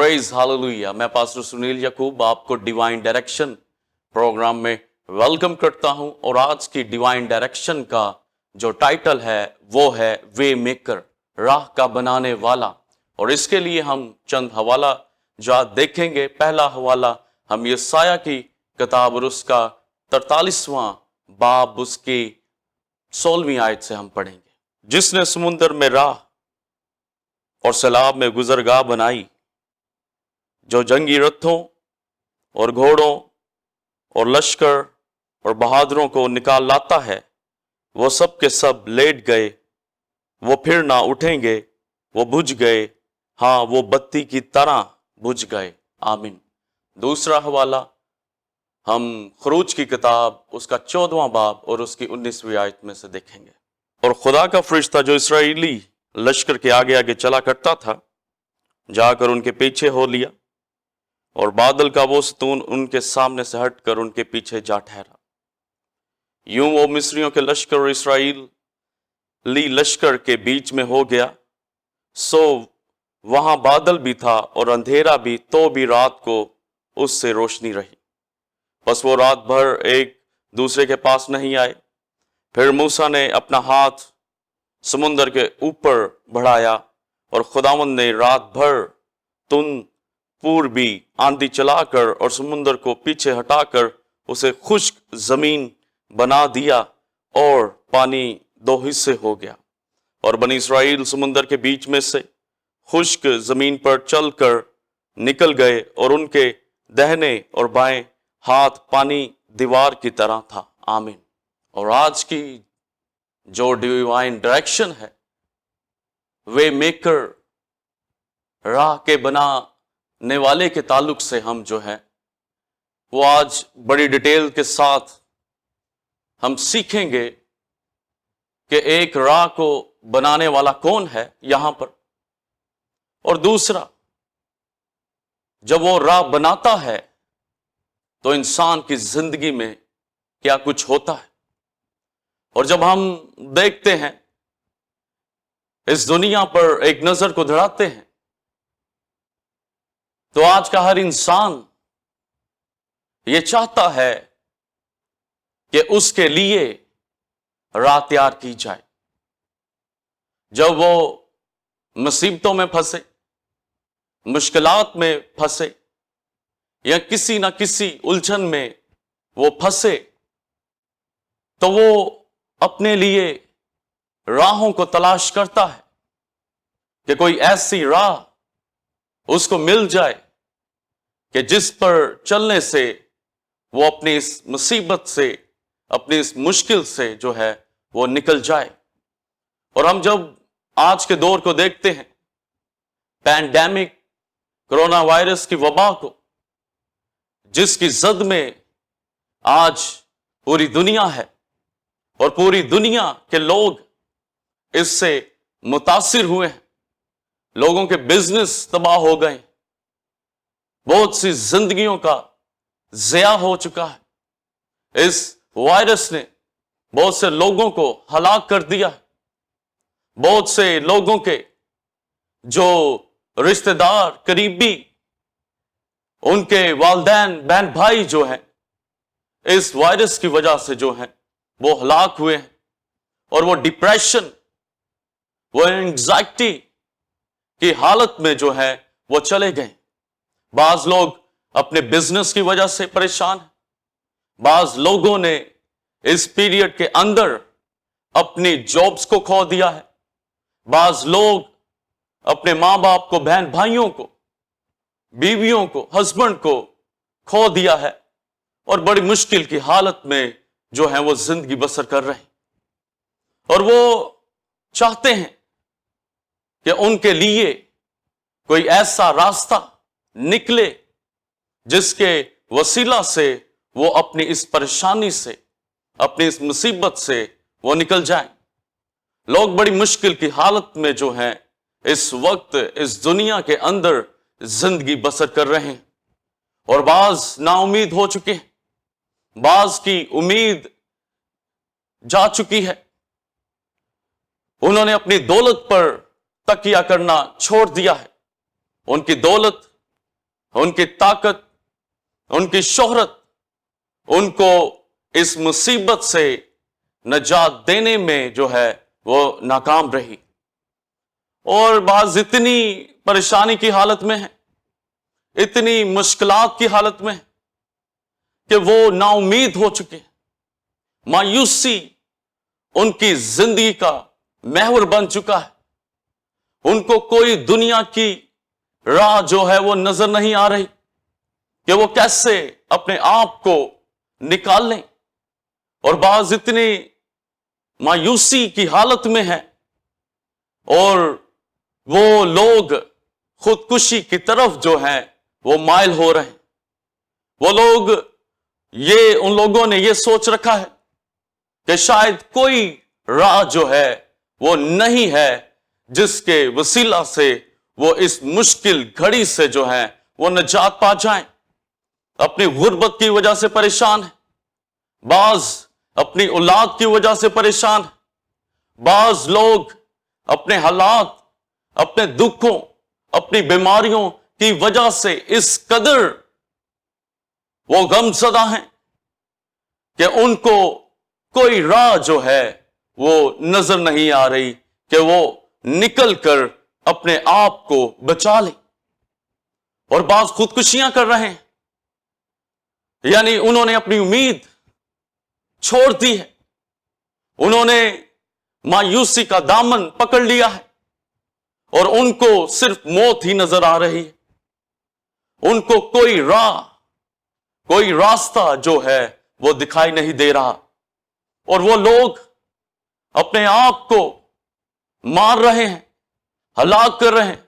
Praise hallelujah. मैं pastor Sunil याकूब आपको divine direction programme में वेलकम करता हूं और आज की डिवाइन डायरेक्शन का जो टाइटल है वो है वे मेकर, राह का बनाने वाला। और इसके लिए हम चंद हवाला जात देखेंगे। पहला हवाला हम यशायाह की किताब और उसका 43वां बाब उसकी 16वीं आयत से हम पढ़ेंगे। जिसने समुद्र में राह और सैलाब में गुजरगाह बनाई, जो जंगी रथों और घोड़ों और लश्कर और बहादुरों को निकाल लाता है, वो सब के सब लेट गए, वो फिर ना उठेंगे, वो बुझ गए, हाँ वो बत्ती की तरह बुझ गए। आमीन। दूसरा हवाला हम खरूज की किताब उसका 14वां बाब और उसकी 19वीं आयत में से देखेंगे। और खुदा का फरिश्ता जो इस्राएली लश्कर के आगे आगे चला करता था, जाकर उनके पीछे हो लिया, और बादल का वो सतून उनके सामने से हटकर उनके पीछे जा ठहरा। यूं वो मिस्रियों के लश्कर और इस्राएली लश्कर के बीच में हो गया। सो वहां बादल भी था और अंधेरा भी, तो भी रात को उससे रोशनी रही। बस वो रात भर एक दूसरे के पास नहीं आए। फिर मूसा ने अपना हाथ समुद्र के ऊपर बढ़ाया और खुदावंद ने रात भर तुन पूर्वी आंधी चलाकर और समुद्र को पीछे हटाकर उसे खुश्क जमीन बना दिया और पानी दो हिस्से हो गया। और बनी इस्राएल समुद्र के बीच में से खुश्क जमीन पर चलकर निकल गए और उनके दाहिने और बाएं हाथ पानी दीवार की तरह था। आमीन। और आज की जो डिवाइन डायरेक्शन है, वे मेकर, राह के बनाने वाले के ताल्लुक से हम जो है वो आज बड़ी डिटेल के साथ हम सीखेंगे कि एक राह को बनाने वाला कौन है यहां पर, और दूसरा जब वो राह बनाता है तो इंसान की जिंदगी में क्या कुछ होता है। और जब हम देखते हैं, इस दुनिया पर एक नजर को दौड़ाते हैं, तो आज का हर इंसान ये चाहता है कि उसके लिए राह तैयार की जाए। जब वो मुसीबतों में फंसे, मुश्किलात में फंसे, या किसी ना किसी उलझन में वो फंसे, तो वो अपने लिए राहों को तलाश करता है कि कोई ऐसी राह उसको मिल जाए कि जिस पर चलने से वो अपनी इस मुसीबत से, अपनी इस मुश्किल से जो है वो निकल जाए। और हम जब आज के दौर को देखते हैं, पैंडेमिक कोरोना वायरस की वबा को, जिसकी जद में आज पूरी दुनिया है और पूरी दुनिया के लोग इससे मुतासिर हुए हैं, लोगों के बिजनेस तबाह हो गए, बहुत सी जिंदगियों का ज़िया हो चुका है। इस वायरस ने बहुत से लोगों को हलाक कर दिया है। बहुत से लोगों के जो रिश्तेदार, करीबी, उनके वालिदैन, बहन भाई जो हैं, इस वायरस की वजह से जो है वो हलाक हुए हैं। और वो डिप्रेशन, वो एंग्जाइटी की हालत में जो है वो चले गए। बाज लोग अपने बिजनेस की वजह से परेशान हैं। बाज लोगों ने इस पीरियड के अंदर अपनी जॉब्स को खो दिया है। बाज लोग अपने मां बाप को, बहन भाइयों को, बीवियों को, हस्बैंड को खो दिया है और बड़ी मुश्किल की हालत में जो है वो जिंदगी बसर कर रहे हैं। और वो चाहते हैं कि उनके लिए कोई ऐसा रास्ता निकले जिसके वसीला से वो अपनी इस परेशानी से, अपनी इस मुसीबत से वो निकल जाए। लोग बड़ी मुश्किल की हालत में जो है इस वक्त इस दुनिया के अंदर जिंदगी बसर कर रहे हैं। और बाज नाउमीद हो चुके हैं, बाज की उम्मीद जा चुकी है। उन्होंने अपनी दौलत पर तकिया करना छोड़ दिया है। उनकी दौलत उनकी ताकत, उनकी शोहरत उनको इस मुसीबत से नजात देने में जो है वो नाकाम रही। और बाज इतनी परेशानी की हालत में है, इतनी मुश्किलात की हालत में है कि वो नाउमीद हो चुके। मायूसी उनकी जिंदगी का महवर बन चुका है। उनको कोई दुनिया की राह जो है वो नजर नहीं आ रही कि वो कैसे अपने आप को निकाल लें। और बाज इतनी मायूसी की हालत में है और वो लोग खुदकुशी की तरफ जो है वो माइल हो रहे हैं। वो लोग उन लोगों ने ये सोच रखा है कि शायद कोई राह जो है वो नहीं है जिसके वसीला से वो इस मुश्किल घड़ी से जो है वो निजात पा जाएं। अपनी गुर्बत की वजह से परेशान है, बाज अपनी औलाद की वजह से परेशान है, बाज लोग अपने हालात, अपने दुखों, अपनी बीमारियों की वजह से इस कदर वो गमज़दा हैं कि उनको कोई राह जो है वो नजर नहीं आ रही कि वो निकल कर अपने आप को बचा ले। और बाज खुदकुशियां कर रहे हैं, यानी उन्होंने अपनी उम्मीद छोड़ दी है, उन्होंने मायूसी का दामन पकड़ लिया है और उनको सिर्फ मौत ही नजर आ रही है। उनको कोई राह, कोई रास्ता जो है वो दिखाई नहीं दे रहा। और वो लोग अपने आप को मार रहे हैं, हलाक कर रहे हैं,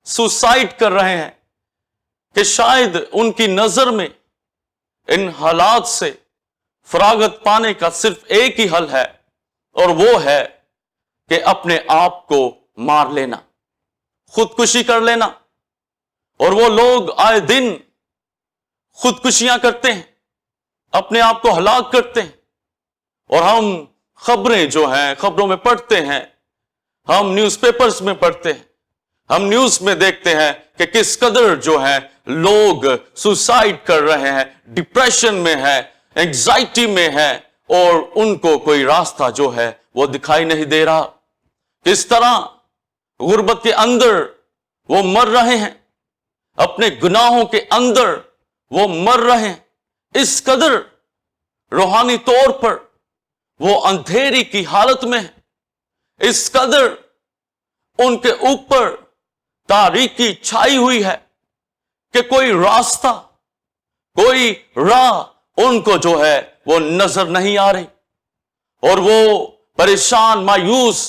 सुसाइड कर रहे हैं कि शायद उनकी नजर में इन हालात से फरागत पाने का सिर्फ एक ही हल है और वो है कि अपने आप को मार लेना, खुदकुशी कर लेना। और वो लोग आए दिन खुदकुशियां करते हैं, अपने आप को हलाक करते हैं। और हम खबरें जो हैं, खबरों में पढ़ते हैं, हम न्यूज़पेपर्स में पढ़ते हैं, हम न्यूज में देखते हैं कि किस कदर जो है लोग सुसाइड कर रहे हैं, डिप्रेशन में है, एंजाइटी में है और उनको कोई रास्ता जो है वो दिखाई नहीं दे रहा। किस तरह गुर्बत के अंदर वो मर रहे हैं, अपने गुनाहों के अंदर वो मर रहे हैं। इस कदर रूहानी तौर पर वो अंधेरी की हालत में है, इस कदर उनके ऊपर तारीकी छाई हुई है कि कोई रास्ता, कोई राह उनको जो है वो नजर नहीं आ रही। और वो परेशान, मायूस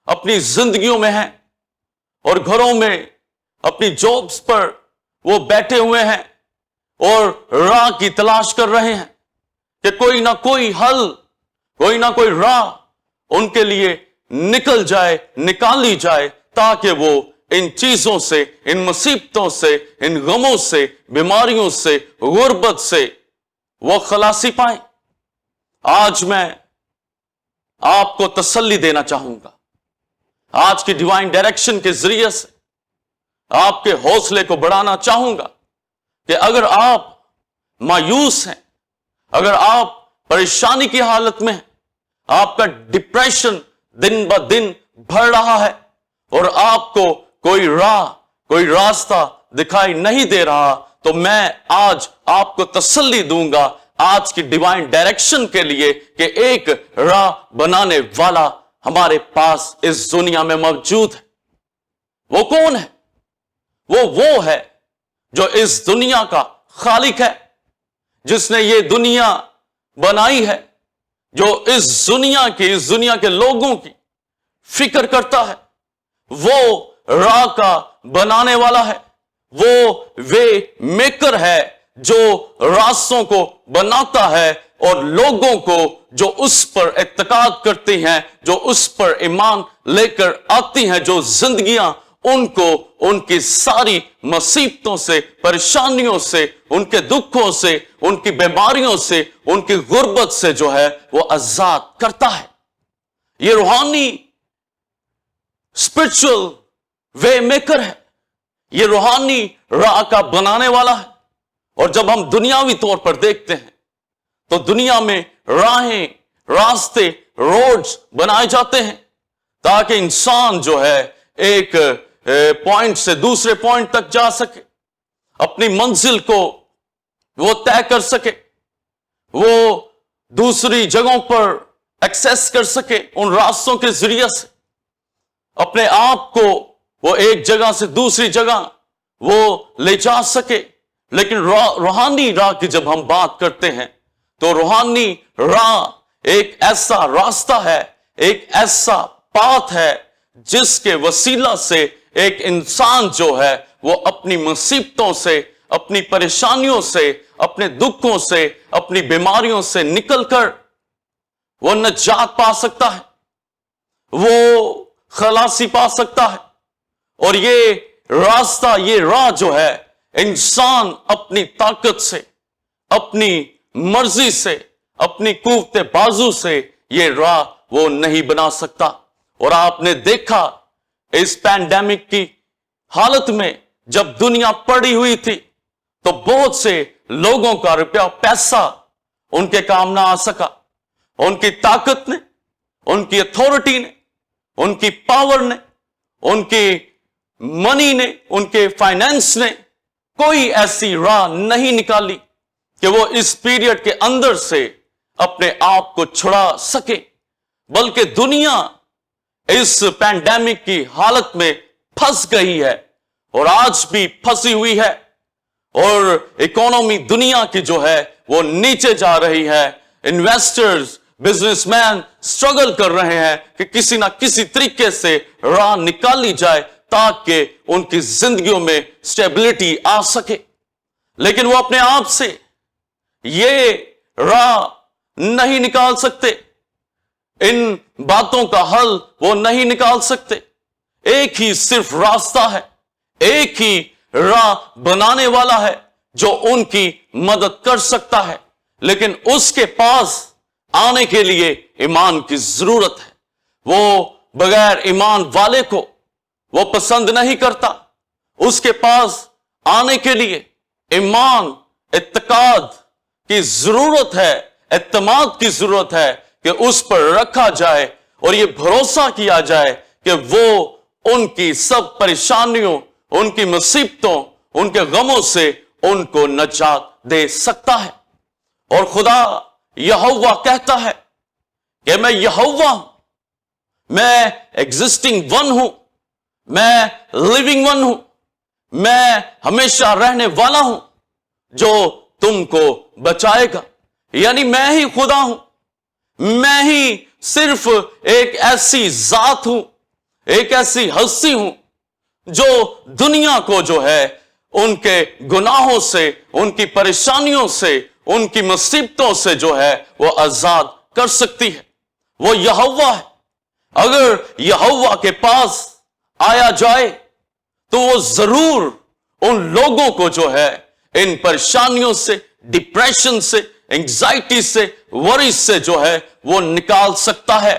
अपनी जिंदगियों में हैं और घरों में, अपनी जॉब्स पर वो बैठे हुए हैं और राह की तलाश कर रहे हैं कि कोई ना कोई हल, कोई ना कोई राह उनके लिए निकल जाए, निकाली जाए, ताकि वो इन चीजों से, इन मुसीबतों से, इन गमों से, बीमारियों से, गुर्बत से वो खलासी पाए। आज मैं आपको तसल्ली देना चाहूंगा, आज की डिवाइन डायरेक्शन के जरिए से आपके हौसले को बढ़ाना चाहूंगा कि अगर आप मायूस हैं, अगर आप परेशानी की हालत में हैं, आपका डिप्रेशन दिन ब दिन बढ़ रहा है और आपको कोई राह, कोई रास्ता दिखाई नहीं दे रहा, तो मैं आज आपको तसल्ली दूंगा आज की डिवाइन डायरेक्शन के लिए कि एक राह बनाने वाला हमारे पास इस दुनिया में मौजूद है। वो कौन है? वो है जो इस दुनिया का खालिक है, जिसने ये दुनिया बनाई है, जो इस दुनिया के लोगों की फिक्र करता है। वो राह का बनाने वाला है, वो वे मेकर है जो रास्तों को बनाता है और लोगों को जो उस पर इत्तेकाद करती हैं, जो उस पर ईमान लेकर आती हैं, जो जिंदगियां उनको उनकी सारी मुसीबतों से, परेशानियों से, उनके दुखों से, उनकी बीमारियों से, उनकी गुर्बत से जो है वो आजाद करता है। ये रूहानी स्पिरिचुअल वे मेकर है, ये रूहानी راہ کا بنانے والا ہے. اور جب ہم دنیاوی طور پر دیکھتے ہیں تو دنیا میں راہیں، راستے، روڈز بنائے جاتے ہیں تاکہ انسان جو ہے ایک پوائنٹ سے دوسرے پوائنٹ تک جا سکے، اپنی منزل کو وہ طے کر سکے، وہ دوسری جگہوں پر ایکسیس کر سکے، ان راستوں کے ذریعے سے اپنے آپ کو وہ ایک جگہ سے دوسری جگہ وہ لے جا سکے. لیکن روحانی راہ کی جب ہم بات کرتے ہیں تو روحانی راہ ایک ایسا راستہ ہے، ایک ایسا پاتھ ہے جس کے وسیلہ سے ایک انسان جو ہے وہ اپنی مصیبتوں سے، اپنی پریشانیوں سے، اپنے دکھوں سے، اپنی بیماریوں سے نکل کر وہ نجات پا سکتا ہے، وہ خلاصی پا سکتا ہے. اور یہ راستہ، یہ راہ جو ہے انسان اپنی طاقت سے، اپنی مرضی سے، اپنی قوت بازو سے یہ راہ وہ نہیں بنا سکتا. اور آپ نے دیکھا اس پینڈیمک کی حالت میں جب دنیا پڑی ہوئی تھی تو بہت سے لوگوں کا روپیہ پیسہ ان کے کام نہ آ سکا. ان کی طاقت نے، ان کی اتھارٹی نے، ان کی پاور نے، ان کی منی نے، ان کے فائنینس نے کوئی ایسی راہ نہیں نکالی کہ وہ اس پیریڈ کے اندر سے اپنے آپ کو چھڑا سکے، بلکہ دنیا اس پینڈیمک کی حالت میں پھنس گئی ہے اور آج بھی پھنسی ہوئی ہے. اور اکانومی دنیا کی جو ہے وہ نیچے جا رہی ہے. انویسٹرز، بزنس مین سٹرگل کر رہے ہیں کہ کسی نہ کسی طریقے سے راہ نکالی جائے تاکہ ان کی زندگیوں میں سٹیبلٹی آ سکے. لیکن وہ اپنے آپ سے یہ راہ نہیں نکال سکتے، ان باتوں کا حل وہ نہیں نکال سکتے. ایک ہی صرف راستہ ہے، ایک ہی راہ بنانے والا ہے جو ان کی مدد کر سکتا ہے. لیکن اس کے پاس آنے کے لیے ایمان کی ضرورت ہے. وہ بغیر ایمان والے کو وہ پسند نہیں کرتا. اس کے پاس آنے کے لیے ایمان، اعتقاد کی ضرورت ہے، اعتماد کی ضرورت ہے کہ اس پر رکھا جائے اور یہ بھروسہ کیا جائے کہ وہ ان کی سب پریشانیوں، ان کی مصیبتوں، ان کے غموں سے ان کو نجات دے سکتا ہے. اور خدا یہوہ کہتا ہے کہ میں یہوہ ہوں، میں ایگزسٹنگ ون ہوں، میں لیونگ ون ہوں، میں ہمیشہ رہنے والا ہوں جو تم کو بچائے گا. یعنی میں ہی خدا ہوں، میں ہی صرف ایک ایسی ذات ہوں، ایک ایسی ہستی ہوں جو دنیا کو جو ہے ان کے گناہوں سے، ان کی پریشانیوں سے، ان کی مصیبتوں سے جو ہے وہ آزاد کر سکتی ہے. وہ یہوہ ہے. اگر یہوہ کے پاس آیا جائے تو وہ ضرور ان لوگوں کو جو ہے ان پریشانیوں سے، ڈپریشن سے، انگزائٹی سے، وری سے جو ہے وہ نکال سکتا ہے،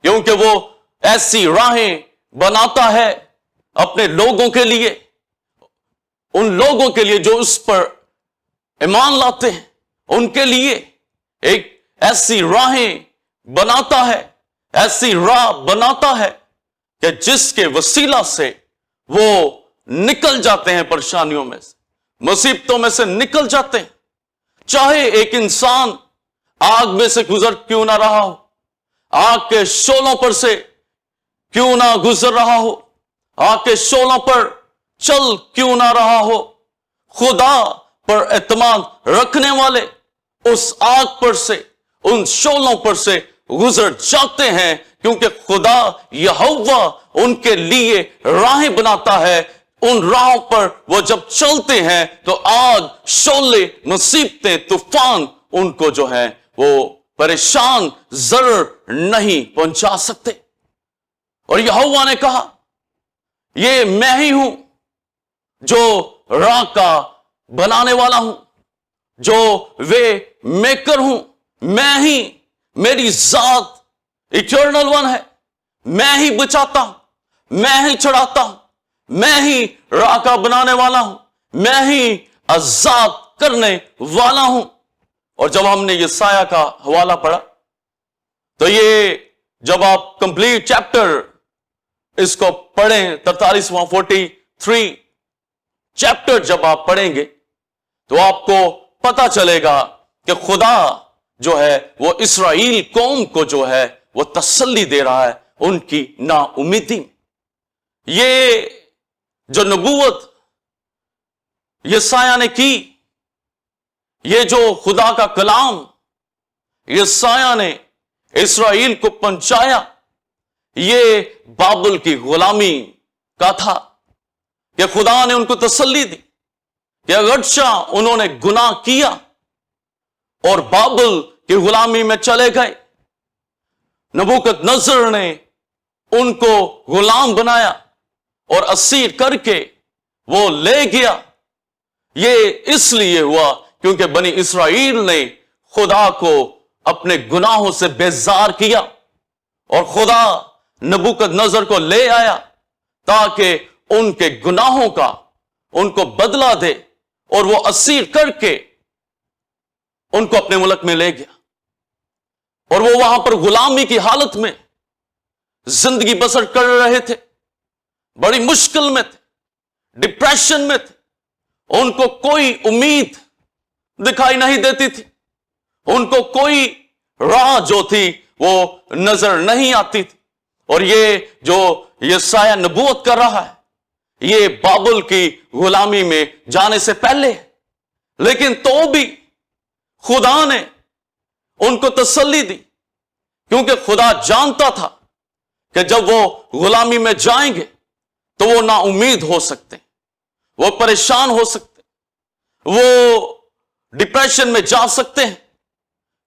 کیونکہ وہ ایسی راہیں بناتا ہے اپنے لوگوں کے لیے، ان لوگوں کے لیے جو اس پر ایمان لاتے ہیں، ان کے لیے ایک ایسی راہیں بناتا ہے، ایسی راہ بناتا ہے کہ جس کے وسیلہ سے وہ نکل جاتے ہیں پریشانیوں میں سے، مصیبتوں میں سے نکل جاتے ہیں. چاہے ایک انسان آگ میں سے گزر کیوں نہ رہا ہو، آگ کے شعلوں پر سے کیوں نہ گزر رہا ہو، آگ کے شعلوں پر چل کیوں نہ رہا ہو، خدا پر اعتماد رکھنے والے اس آگ پر سے، ان شعلوں پر سے گزر جاتے ہیں، کیونکہ خدا یہوہ ان کے لیے راہیں بناتا ہے. ان راہوں پر وہ جب چلتے ہیں تو آگ، شعلے، مصیبتیں، طوفان ان کو جو ہے وہ پریشان ضرر نہیں پہنچا سکتے. اور یہوہ نے کہا یہ میں ہی ہوں جو راہ کا بنانے والا ہوں، جو وے میکر ہوں. میں ہی، میری ذات ایٹرنل ون ہے، میں ہی بچاتا ہوں، میں ہی چھڑاتا ہوں، میں ہی راہ کا بنانے والا ہوں. میں ہی آزاد کرنے والا ہوں. اور جب ہم نے یسایہ کا حوالہ پڑھا تو یہ جب آپ کمپلیٹ چیپٹر اس کو پڑھیں 43واں 43 چیپٹر جب آپ پڑھیں گے تو آپ کو پتا چلے گا کہ خدا جو ہے وہ اسرائیل قوم کو جو ہے وہ تسلی دے رہا ہے ان کی نا امیدی میں. یہ جو نبوت یسایہ نے کی، یہ جو خدا کا کلام یسایہ نے اسرائیل کو پہنچایا، یہ بابل کی غلامی کا تھا کہ خدا نے ان کو تسلی دی کہ اگرچہ انہوں نے گناہ کیا اور بابل کی غلامی میں چلے گئے، نبوکت نصر نے ان کو غلام بنایا اور اسیر کر کے وہ لے گیا. یہ اس لیے ہوا کیونکہ بنی اسرائیل نے خدا کو اپنے گناہوں سے بیزار کیا اور خدا نبوکت نصر کو لے آیا تاکہ ان کے گناہوں کا ان کو بدلہ دے، اور وہ اسیر کر کے ان کو اپنے ملک میں لے گیا اور وہ وہاں پر غلامی کی حالت میں زندگی بسر کر رہے تھے، بڑی مشکل میں تھے، ڈپریشن میں تھے، ان کو کوئی امید دکھائی نہیں دیتی تھی، ان کو کوئی راہ جو تھی وہ نظر نہیں آتی تھی. اور یہ جو یسایہ نبوت کر رہا ہے یہ بابل کی غلامی میں جانے سے پہلے، لیکن تو بھی خدا نے ان کو تسلی دی کیونکہ خدا جانتا تھا کہ جب وہ غلامی میں جائیں گے تو وہ نا امید ہو سکتے ہیں، وہ پریشان ہو سکتے ہیں، وہ ڈپریشن میں جا سکتے ہیں،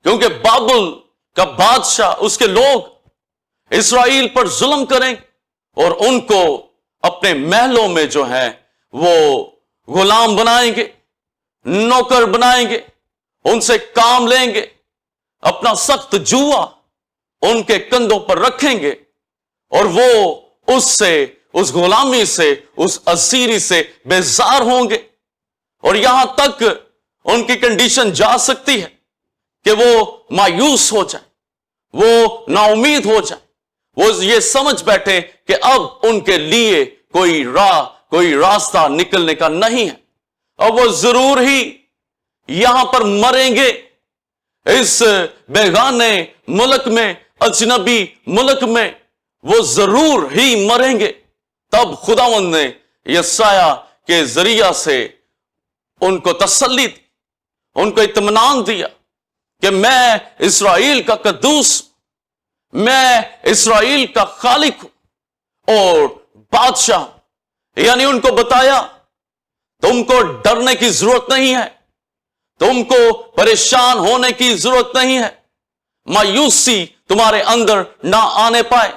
کیونکہ بابل کا بادشاہ اس کے لوگ اسرائیل پر ظلم کریں اور ان کو اپنے محلوں میں جو ہیں وہ غلام بنائیں گے، نوکر بنائیں گے، ان سے کام لیں گے، اپنا سخت جوا ان کے کندھوں پر رکھیں گے اور وہ اس غلامی سے، اس اسیری سے بیزار ہوں گے. اور یہاں تک ان کی کنڈیشن جا سکتی ہے کہ وہ مایوس ہو جائیں، وہ نا امید ہو جائیں، وہ یہ سمجھ بیٹھے کہ اب ان کے لیے کوئی راہ، کوئی راستہ نکلنے کا نہیں ہے، اب وہ ضرور ہی یہاں پر مریں گے، اس بیگانے ملک میں، اجنبی ملک میں وہ ضرور ہی مریں گے. تب خداوند نے یسایہ کے ذریعہ سے ان کو تسلی دی، ان کو اطمینان دیا کہ میں اسرائیل کا قدوس، میں اسرائیل کا خالق ہوں اور بادشاہ. یعنی ان کو بتایا تم کو ڈرنے کی ضرورت نہیں ہے، تم کو پریشان ہونے کی ضرورت نہیں ہے، مایوسی تمہارے اندر نہ آنے پائے،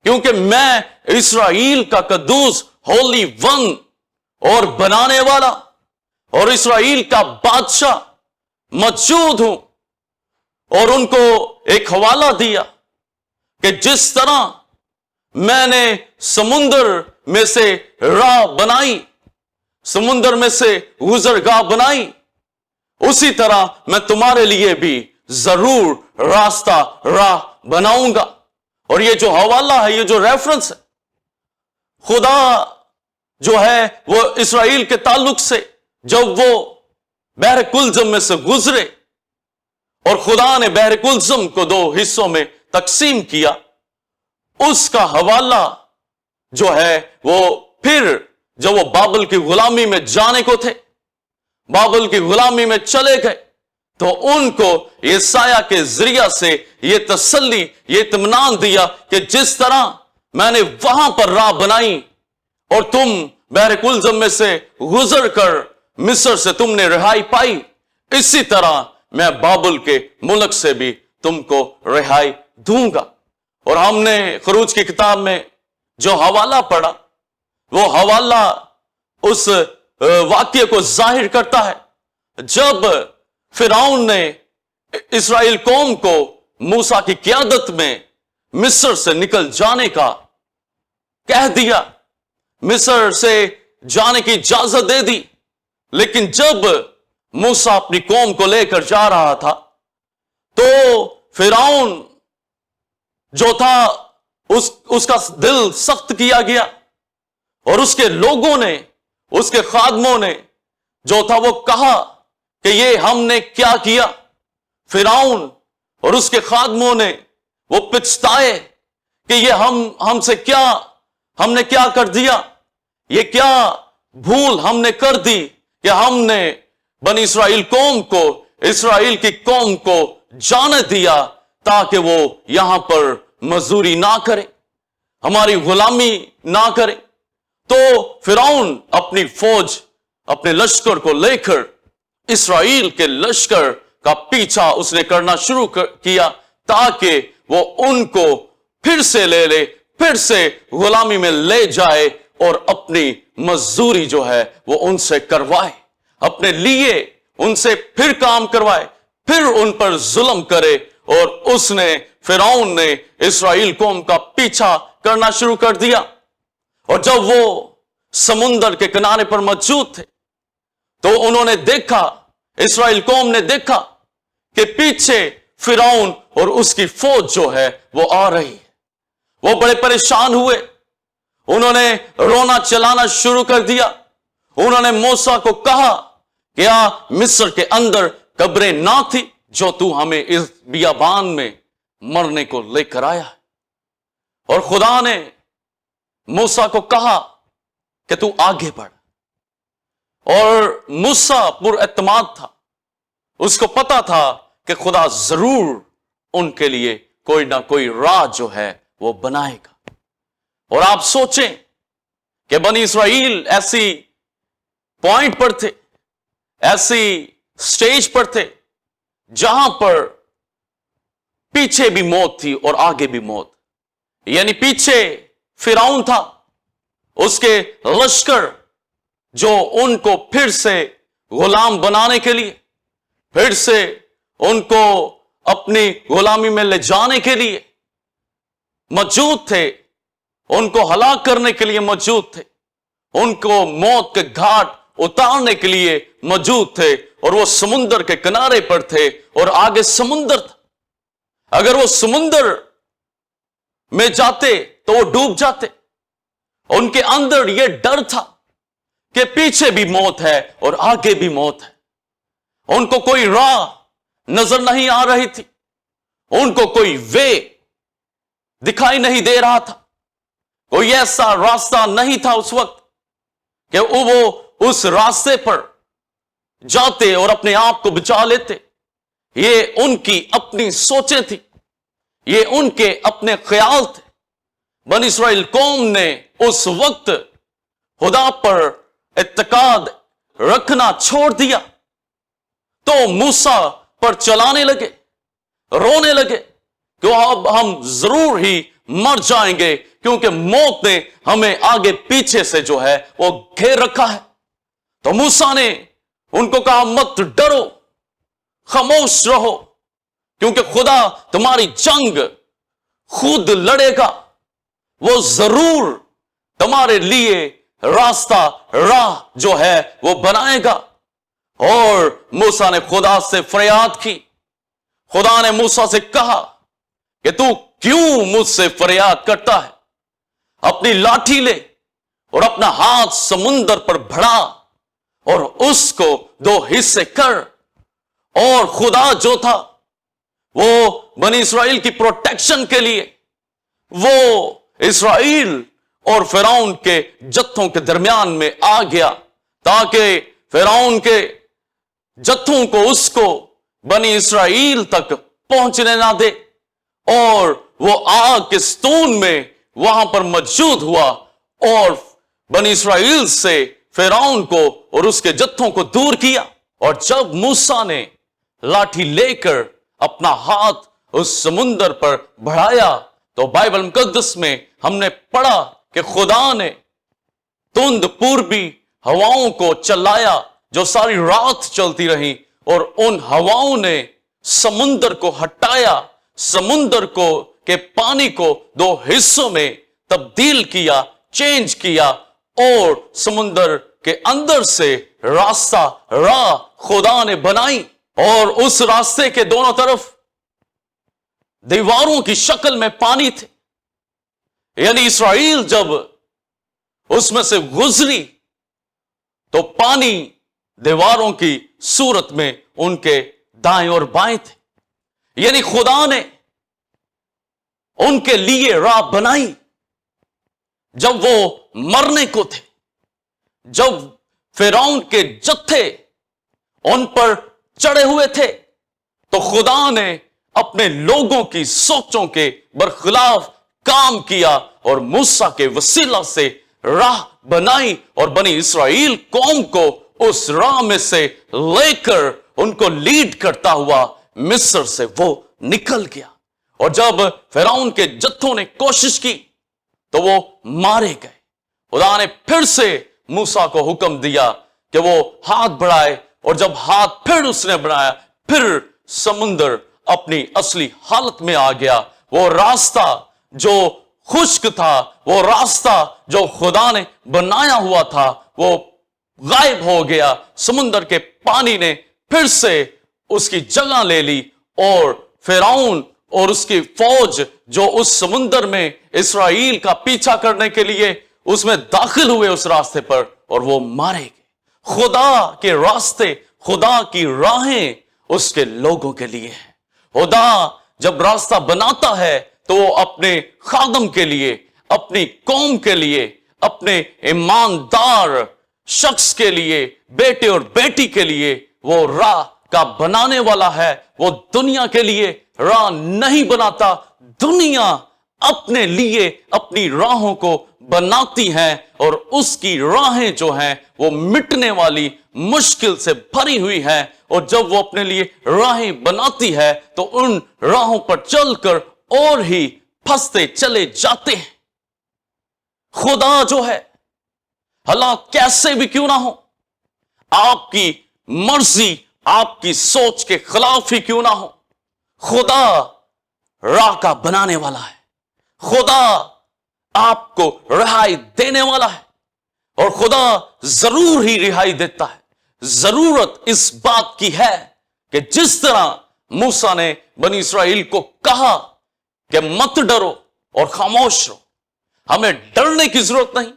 کیونکہ میں اسرائیل کا قدوس، ہولی ون اور بنانے والا اور اسرائیل کا بادشاہ موجود ہوں. اور ان کو ایک حوالہ دیا کہ جس طرح میں نے سمندر میں سے راہ بنائی، سمندر میں سے گزرگاہ بنائی، اسی طرح میں تمہارے لیے بھی ضرور راہ بناؤں گا. اور یہ جو حوالہ ہے، یہ جو ریفرنس ہے، خدا جو ہے وہ اسرائیل کے تعلق سے جب وہ بحر کلزم میں سے گزرے اور خدا نے بحر کلزم کو 2 حصوں میں تقسیم کیا، اس کا حوالہ جو ہے وہ پھر جب وہ بابل کی غلامی میں جانے کو تھے، بابل کی غلامی میں چلے گئے، تو ان کو یسایہ کے ذریعہ سے یہ تسلی، یہ اطمینان دیا کہ جس طرح میں نے وہاں پر راہ بنائی اور تم بحر کلزم میں سے گزر کر مصر سے تم نے رہائی پائی، اسی طرح میں بابل کے ملک سے بھی تم کو رہائی دوں گا. اور ہم نے خروج کی کتاب میں جو حوالہ پڑھا، وہ حوالہ اس واقعے کو ظاہر کرتا ہے جب فرعون نے اسرائیل قوم کو موسیٰ کی قیادت میں مصر سے نکل جانے کا کہہ دیا، مصر سے جانے کی اجازت دے دی، लेकिन जब मूसा अपनी कौम को लेकर जा रहा था तो फिरौन जो था उसका दिल सख्त किया गया और उसके लोगों ने, उसके खादमों ने जो था वो कहा कि ये हमने क्या किया। फिरौन और उसके खादमों ने वो पछताए कि ये हमसे क्या, हमने क्या कर दिया, ये क्या भूल हमने कर दी कि हमने बनी इस्राएल कौम को, इस्राएल की कौम को जाने दिया ताकि वो यहां पर मजदूरी ना करे, हमारी गुलामी ना करे। तो फिरौन अपनी फौज, अपने लश्कर को लेकर इस्राएल के लश्कर का पीछा उसने करना शुरू किया ताकि वो उनको फिर से ले ले, फिर से गुलामी में ले जाए और अपनी मजदूरी जो है वो उनसे करवाए, अपने लिए उनसे फिर काम करवाए, फिर उन पर जुल्म करे। और उसने, फिरौन ने इस्राएल कौम का पीछा करना शुरू कर दिया। और जब वो समुंदर के किनारे पर मौजूद थे तो उन्होंने देखा, इस्राएल कौम ने देखा कि पीछे फिरौन और उसकी फौज जो है वो आ रही है। वो बड़े परेशान हुए, उन्होंने रोना चलाना शुरू कर दिया। उन्होंने मूसा को कहा, क्या मिस्र के अंदर कब्रें ना थी जो तू हमें इस बियाबान में मरने को लेकर आया है? और खुदा ने मूसा को कहा कि तू आगे बढ़। और मूसा पुरएतमाद था, उसको पता था कि खुदा जरूर उनके लिए कोई ना कोई राह जो है वो बनाएगा। और आप सोचें कि बनी इस्राएल ऐसी पॉइंट पर थे, ऐसी स्टेज पर थे जहां पर पीछे भी मौत थी और आगे भी मौत। यानी पीछे फिरौन था, उसके लश्कर जो उनको फिर से गुलाम बनाने के लिए, फिर से उनको अपनी गुलामी में ले जाने के लिए मौजूद थे, उनको हलाक करने के लिए मौजूद थे, उनको मौत के घाट उतारने के लिए मौजूद थे। और वो समुंदर के किनारे पर थे और आगे समुंदर था। अगर वो समुंदर में जाते तो वो डूब जाते। उनके अंदर ये डर था कि पीछे भी मौत है और आगे भी मौत है। उनको कोई राह नजर नहीं आ रही थी, उनको कोई वे दिखाई नहीं दे रहा था, कोई ऐसा रास्ता नहीं था उस वक्त कि वो उस रास्ते पर जाते और अपने आप को बचा लेते। ये उनकी अपनी सोचें थी, ये उनके अपने ख्याल थे। बनी इस्राएल कौम ने उस वक्त खुदा पर इत्तेकाद रखना छोड़ दिया तो मूसा पर चलाने लगे, रोने लगे कि अब हम जरूर ही मर जाएंगे क्योंकि मौत ने हमें आगे पीछे से जो है वो घेर रखा है। तो मूसा ने उनको कहा, मत डरो, खामोश रहो, क्योंकि खुदा तुम्हारी जंग खुद लड़ेगा, वो जरूर तुम्हारे लिए रास्ता, राह जो है वो बनाएगा। और मूसा ने खुदा से फरियाद की। खुदा ने मूसा से कहा कि तू क्यों मुझसे फरियाद करता है? अपनी लाठी ले और अपना हाथ समुंदर पर बढ़ा और उसको दो हिस्से कर। और खुदा जो था वो बनी इस्राएल की प्रोटेक्शन के लिए वो इस्राएल और फिरौन के जत्थों के दरमियान में आ गया ताकि फिरौन के जत्थों को उसको बनी इस्राएल तक पहुंचने ना दे। और वो आग के स्तून में वहां पर मौजूद हुआ और बनी इस्राएल से फिरौन को और उसके जत्थों को दूर किया। और जब मूसा ने लाठी लेकर अपना हाथ उस समुंदर पर बढ़ाया तो बाइबल मुकद्दस में हमने पढ़ा कि खुदा ने तुंद पूर्वी हवाओं को चलाया जो सारी रात चलती रही और उन हवाओं ने समुंदर को हटाया, समुंदर को के पानी को दो हिस्सों में तब्दील किया, चेंज किया और समुंदर के अंदर से रास्ता राह खुदा ने बनाई और उस रास्ते के दोनों तरफ दीवारों की शक्ल में पानी थे। यानी इस्राएल जब उसमें से गुजरी तो पानी दीवारों की सूरत में उनके दाएं और बाएं थे। यानी खुदा ने उनके लिए राह बनाई। जब वो मरने को थे, जब फिरौन के जत्थे उन पर चढ़े हुए थे, तो खुदा ने अपने लोगों की सोचों के बरखिलाफ काम किया और मूसा के वसीला से राह बनाई और बनी इस्राएल कौम को उस राह में से लेकर उनको लीड करता हुआ मिस्र से वो निकल गया। और जब फिरौन के जत्थों ने कोशिश की तो वो मारे गए। खुदा ने फिर से मूसा को हुक्म दिया कि वो हाथ बढ़ाए, और जब हाथ फिर उसने बढ़ाया, फिर समुंदर अपनी असली हालत में आ गया। वो रास्ता जो खुश्क था, वो रास्ता जो खुदा ने बनाया हुआ था, वो गायब हो गया। समुंदर के पानी ने फिर से उसकी जगह ले ली और फिरौन और उसकी फौज जो उस समुंदर में इस्राएल का पीछा करने के लिए उसमें दाखिल हुए उस रास्ते पर, और वो मारे गए। खुदा के रास्ते, खुदा की राहें उसके लोगों के लिए है। खुदा जब रास्ता बनाता है तो वो अपने खादम के लिए, अपनी कौम के लिए, अपने ईमानदार शख्स के लिए, बेटे और बेटी के लिए वो राह का बनाने वाला है। वो दुनिया के लिए राह नहीं बनाता, दुनिया अपने लिए अपनी राहों को बनाती है, और उसकी राहें जो हैं वो मिटने वाली, मुश्किल से भरी हुई है। और जब वो अपने लिए राहें बनाती है तो उन राहों पर चलकर और ही फंसते चले जाते हैं। खुदा जो है, हालात कैसे भी क्यों ना हो, आपकी मर्जी, आपकी सोच के खिलाफ ही क्यों ना हो, खुदा राह का बनाने वाला है। खुदा आपको रिहाई देने वाला है, और खुदा जरूर ही रिहाई देता है। जरूरत इस बात की है कि जिस तरह मूसा ने बनी इस्राएल को कहा कि मत डरो और खामोश रहो, हमें डरने की जरूरत नहीं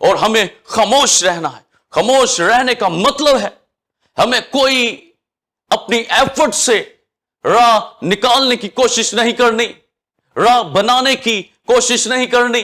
और हमें खामोश रहना है। खामोश रहने का मतलब है हमें कोई अपनी एफर्ट से राह निकालने की कोशिश नहीं करनी, राह बनाने की कोशिश नहीं करनी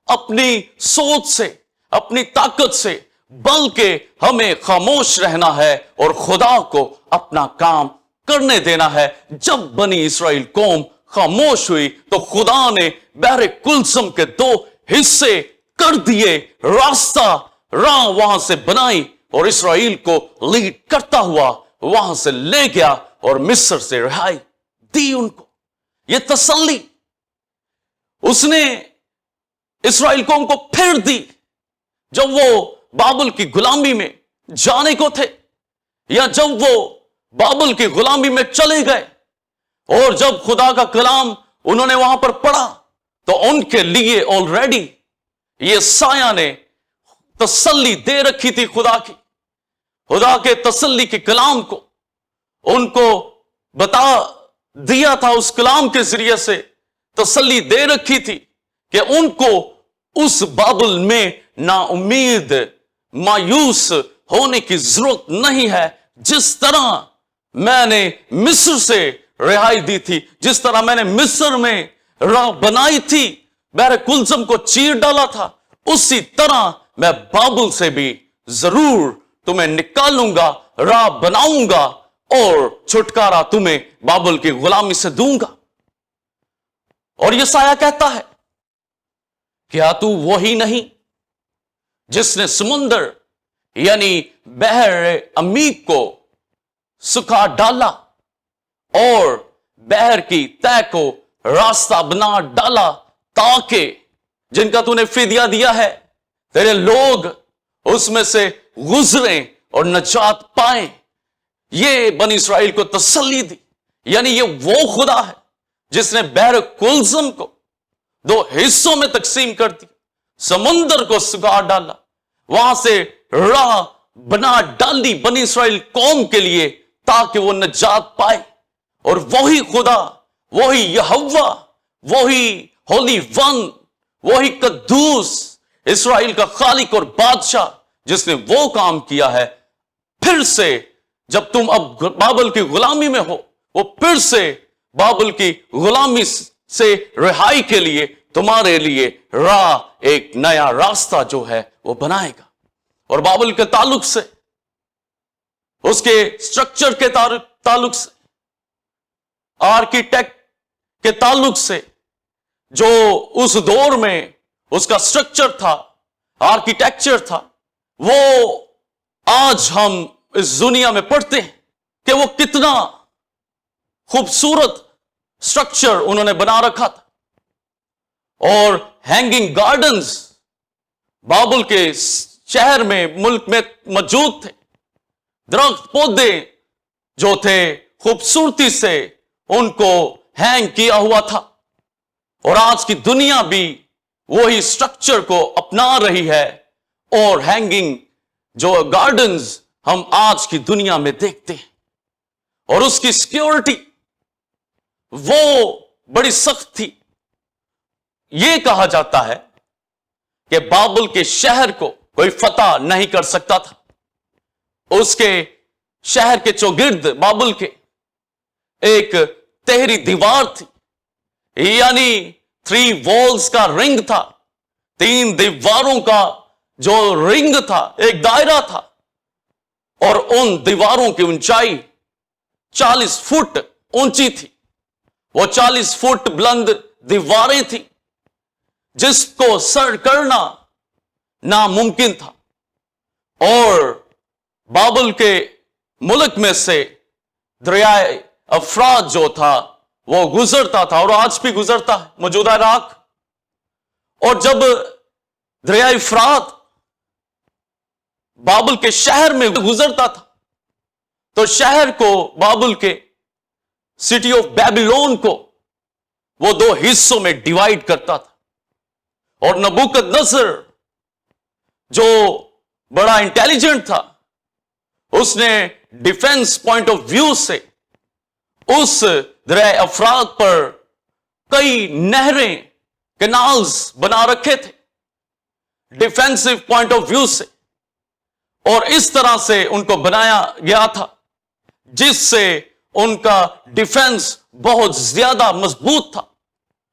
अपनी सोच से, अपनी ताकत से, बल्कि हमें खामोश रहना है और खुदा को अपना काम करने देना है। जब बनी इस्राएल कौम खामोश हुई तो खुदा ने बहरे कुलसम के दो हिस्से कर दिए, रास्ता राह वहां से बनाई और इस्राएल को लीड करता हुआ वहां से ले गया और मिस्र से रिहाई दी उनको। यह तसल्ली उसने इस्राएल कौम को फिर दी जब वो बाबुल की गुलामी में जाने को थे, या जब वो बाबुल की गुलामी में चले गए और जब खुदा का कलाम उन्होंने वहां पर पढ़ा तो उनके लिए ऑलरेडी ये साया ने तसल्ली दे रखी थी। खुदा के तसल्ली के कलाम को उनको बता दिया था, उस कलाम के जरिए से तसल्ली दे रखी थी कि उनको उस बाबुल में ना उम्मीद, मायूस होने की जरूरत नहीं है। जिस तरह मैंने मिस्र से रिहाई दी थी, जिस तरह मैंने मिस्र में राह बनाई थी, बहरे कुलसम को चीर डाला था, उसी तरह मैं बाबुल से भी जरूर तुम्हें निकालूंगा, राह बनाऊंगा और छुटकारा तुम्हें बाबुल की गुलामी से दूंगा। और यह साया कहता है, क्या तू वही नहीं जिसने समुंदर यानी बहर अमीक को सुखा डाला और बहर की तय को रास्ता बना डाला, ताकि जिनका तूने फिदिया दिया है तेरे लोग उसमें से गुजरें और नजात पाएं। ये बनी इस्राएल को तसल्ली दी। यानी ये वो खुदा है जिसने बहर कुलसम को दो हिस्सों में तकसीम कर दी, समुंदर को सुखा डाला, वहां से राह بنا ڈالی بنی اسرائیل قوم کے لیے تاکہ وہ نجات پائے. اور وہی خدا، وہی یہوہ، وہی ہولی ون، وہی قدوس، اسرائیل کا خالق اور بادشاہ، جس نے وہ کام کیا ہے، پھر سے جب تم اب بابل کی غلامی میں ہو، وہ پھر سے بابل کی غلامی سے رہائی کے لیے تمہارے لیے راہ، ایک نیا راستہ جو ہے وہ بنائے گا. اور بابل کے تعلق سے، اس کے سٹرکچر کے تعلق سے، آرکیٹیکٹ کے تعلق سے، جو اس دور میں اس کا سٹرکچر تھا، آرکیٹیکچر تھا، وہ آج ہم اس دنیا میں پڑھتے ہیں کہ وہ کتنا خوبصورت سٹرکچر انہوں نے بنا رکھا تھا. اور ہینگنگ گارڈنز بابل کے شہر میں، ملک میں موجود تھے. درخت پودے جو تھے خوبصورتی سے ان کو ہینگ کیا ہوا تھا. اور آج کی دنیا بھی وہی سٹرکچر کو اپنا رہی ہے، اور ہینگنگ جو گارڈنز ہم آج کی دنیا میں دیکھتے ہیں. اور اس کی سیکیورٹی وہ بڑی سخت تھی. یہ کہا جاتا ہے کہ بابل کے شہر کو کوئی فتح نہیں کر سکتا تھا. اس کے شہر کے چوگرد بابل کے ایک تہری دیوار تھی، یعنی 3 والز کا رنگ تھا. 3 دیواروں کا جو رنگ تھا، ایک دائرہ تھا. اور ان دیواروں کی اونچائی 40 فٹ اونچی تھی. وہ 40 فٹ بلند دیواریں تھیں جس کو سر کرنا ناممکن تھا. اور بابل کے ملک میں سے دریائے افراد جو تھا وہ گزرتا تھا، اور آج بھی گزرتا ہے موجودہ عراق. اور جب دریائے افراد بابل کے شہر میں گزرتا تھا تو شہر کو، بابل کے سٹی آف بیبیلون کو، وہ 2 حصوں میں ڈیوائیڈ کرتا تھا. اور نبوکدنصر جو بڑا انٹیلیجنٹ تھا، اس نے ڈیفنس پوائنٹ آف ویو سے اس دریائے افراد پر کئی نہریں، کینالز بنا رکھے تھے ڈیفینسو پوائنٹ آف ویو سے. اور اس طرح سے ان کو بنایا گیا تھا جس سے ان کا ڈیفنس بہت زیادہ مضبوط تھا.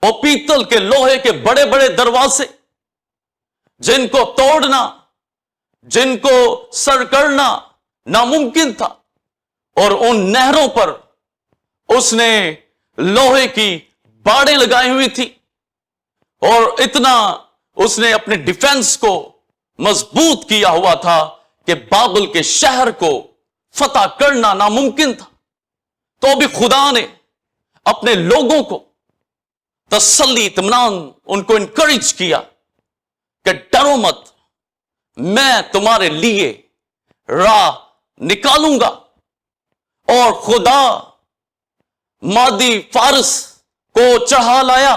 وہ پیتل کے، لوہے کے بڑے بڑے دروازے، جن کو توڑنا، جن کو سر کرنا ناممکن تھا. اور ان نہروں پر اس نے لوہے کی باڑیں لگائی ہوئی تھی، اور اتنا اس نے اپنے ڈیفنس کو مضبوط کیا ہوا تھا کہ بابل کے شہر کو فتح کرنا ناممکن تھا. تو بھی خدا نے اپنے لوگوں کو تسلی، اطمینان، ان کو انکریج کیا کہ ڈرو مت، میں تمہارے لیے راہ نکالوں گا. اور خدا مادی فارس کو چڑھا لایا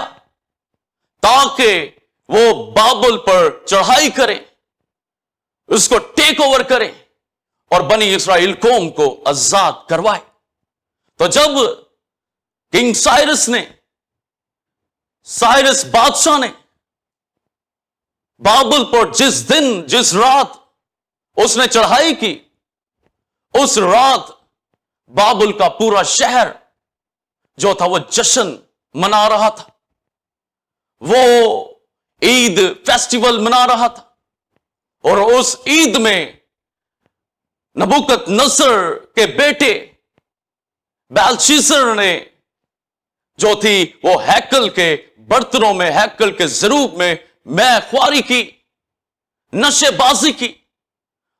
تاکہ وہ بابل پر چڑھائی کرے، اس کو ٹیک اوور کرے اور بنی اسرائیل قوم کو آزاد کروائے. تو جب کنگ سائرس بادشاہ نے بابل پر جس دن، جس رات اس نے چڑھائی کی، اس رات بابل کا پورا شہر جو تھا وہ جشن منا رہا تھا، وہ عید فیسٹیول منا رہا تھا. اور اس عید میں نبوکدنصر کے بیٹے بیلشیزر نے جو تھی وہ ہیکل کے برتنوں میں، ہیکل کے ضروب میں خواری کی، نشے بازی کی،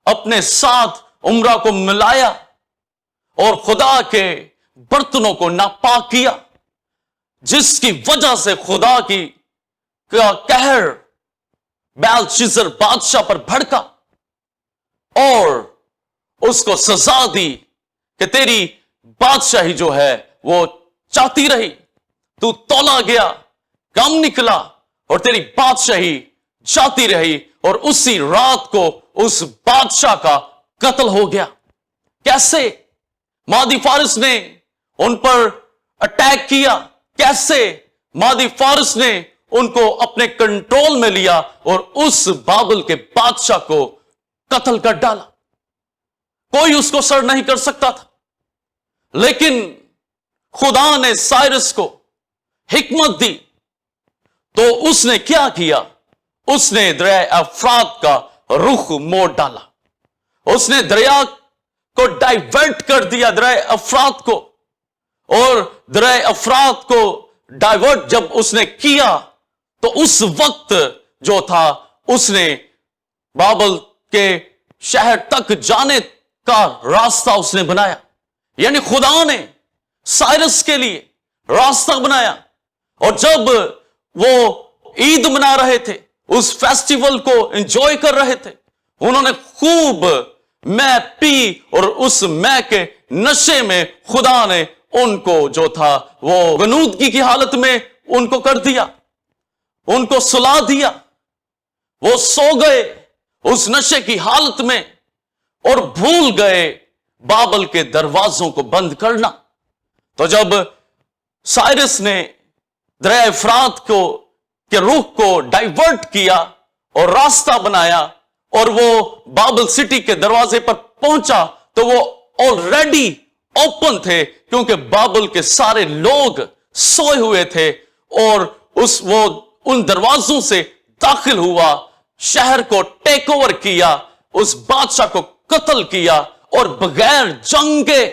اپنے ساتھ عمرہ کو ملایا اور خدا کے برتنوں کو ناپاک کیا، جس کی وجہ سے خدا کی قہر بیلشیزر بادشاہ پر بھڑکا اور اس کو سزا دی کہ تیری بادشاہی جو ہے وہ چاہتی رہی، تو تولا گیا، کم نکلا، اور تیری بادشاہی چاہتی رہی. اور اسی رات کو اس بادشاہ کا कत्ल हो गया। कैसे? मादी फारिस ने उन पर अटैक किया, कैसे मादी फारिस ने उनको अपने कंट्रोल में लिया और उस बाबल के बादशाह को कत्ल कर डाला। कोई उसको सर नहीं कर सकता था, लेकिन खुदा ने साइरस को हिकमत दी, तो उसने क्या किया? उसने दरिया अफरात का रुख मोड़ डाला। उसने दरिया को डाइवर्ट कर दिया, दरिया अफरात को। और दरिया अफरात को डाइवर्ट जब उसने किया, तो उस वक्त जो था उसने बाबल के शहर तक जाने का रास्ता उसने बनाया। यानी खुदा ने साइरस के लिए रास्ता बनाया। और जब वो ईद मना रहे थे, उस फेस्टिवल को एंजॉय कर रहे थे, उन्होंने खूब मैं पी और उस मैं के नशे में खुदा ने उनको जो था वो गनूदगी की हालत में उनको कर दिया, उनको सुला दिया। वो सो गए उस नशे की हालत में और भूल गए बाबल के दरवाजों को बंद करना। तो जब साइरस ने दरिया अफरात को के रुख को डाइवर्ट किया और रास्ता बनाया और वो बाबल सिटी के दरवाजे पर पहुंचा, तो वो ऑलरेडी ओपन थे, क्योंकि बाबल के सारे लोग सोए हुए थे। और वो उन दरवाजों से दाखिल हुआ, शहर को टेक ओवर किया, उस बादशाह को कत्ल किया और बगैर जंग के,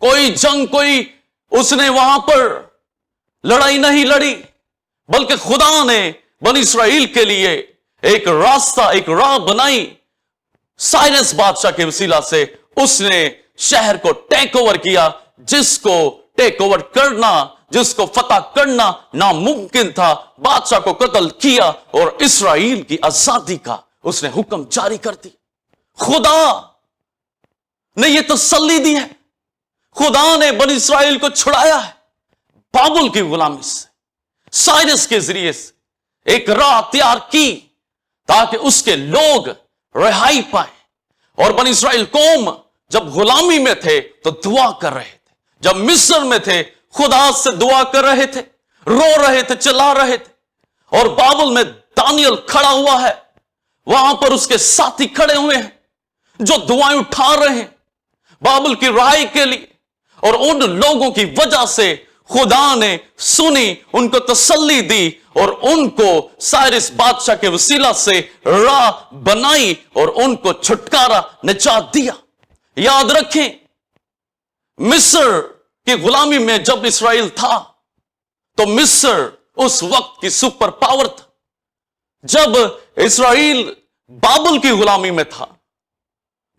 कोई उसने वहां पर लड़ाई नहीं लड़ी, बल्कि खुदा ने बनी इस्राएल के लिए एक रास्ता, एक राह बनाई। साइरस बादशाह के वसीला से उसने शहर को टेक ओवर किया, जिसको टेक ओवर करना, जिसको फतह करना नामुमकिन था। बादशाह को कत्ल किया और इस्राएल की आजादी का उसने हुक्म जारी कर दिया। खुदा ने यह तसल्ली दी है, खुदा ने बनी इस्राएल को छुड़ाया है बाबुल की गुलामी से। साइरस के जरिए से एक राह तैयार की ताकि उसके लोग रिहाई पाए। और बनी इस्राएल कौम जब गुलामी में थे तो दुआ कर रहे थे, जब मिस्र में थे खुदा से दुआ कर रहे थे, रो रहे थे, चिल्ला रहे थे। और बाबुल में दानियल खड़ा हुआ है, वहां पर उसके साथी खड़े हुए हैं जो दुआएं उठा रहे हैं बाबुल की रिहाई के लिए। और उन लोगों की वजह से खुदा ने सुनी, उनको तसल्ली दी और उनको साइरस बादशाह के वसीला से राह बनाई और उनको छुटकारा निजात दिया। याद रखें, मिस्र की गुलामी में जब इस्राएल था तो मिस्र उस वक्त की सुपर पावर था। जब इस्राएल बाबुल की गुलामी में था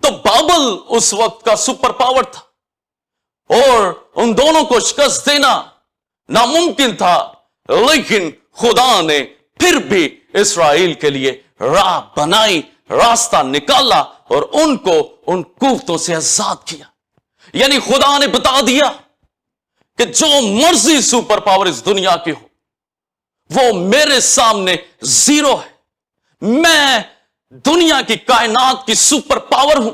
तो बाबुल उस वक्त का सुपर पावर था और उन दोनों को शिकस्त देना नामुमकिन था। लेकिन खुदा ने फिर भी इस्राएल के लिए राह बनाई, रास्ता निकाला और उनको उन कुव्वतों से आजाद किया। यानी खुदा ने बता दिया कि जो मर्जी सुपर पावर इस दुनिया की हो, वो मेरे सामने जीरो है। मैं दुनिया की कायनात की सुपर पावर हूं,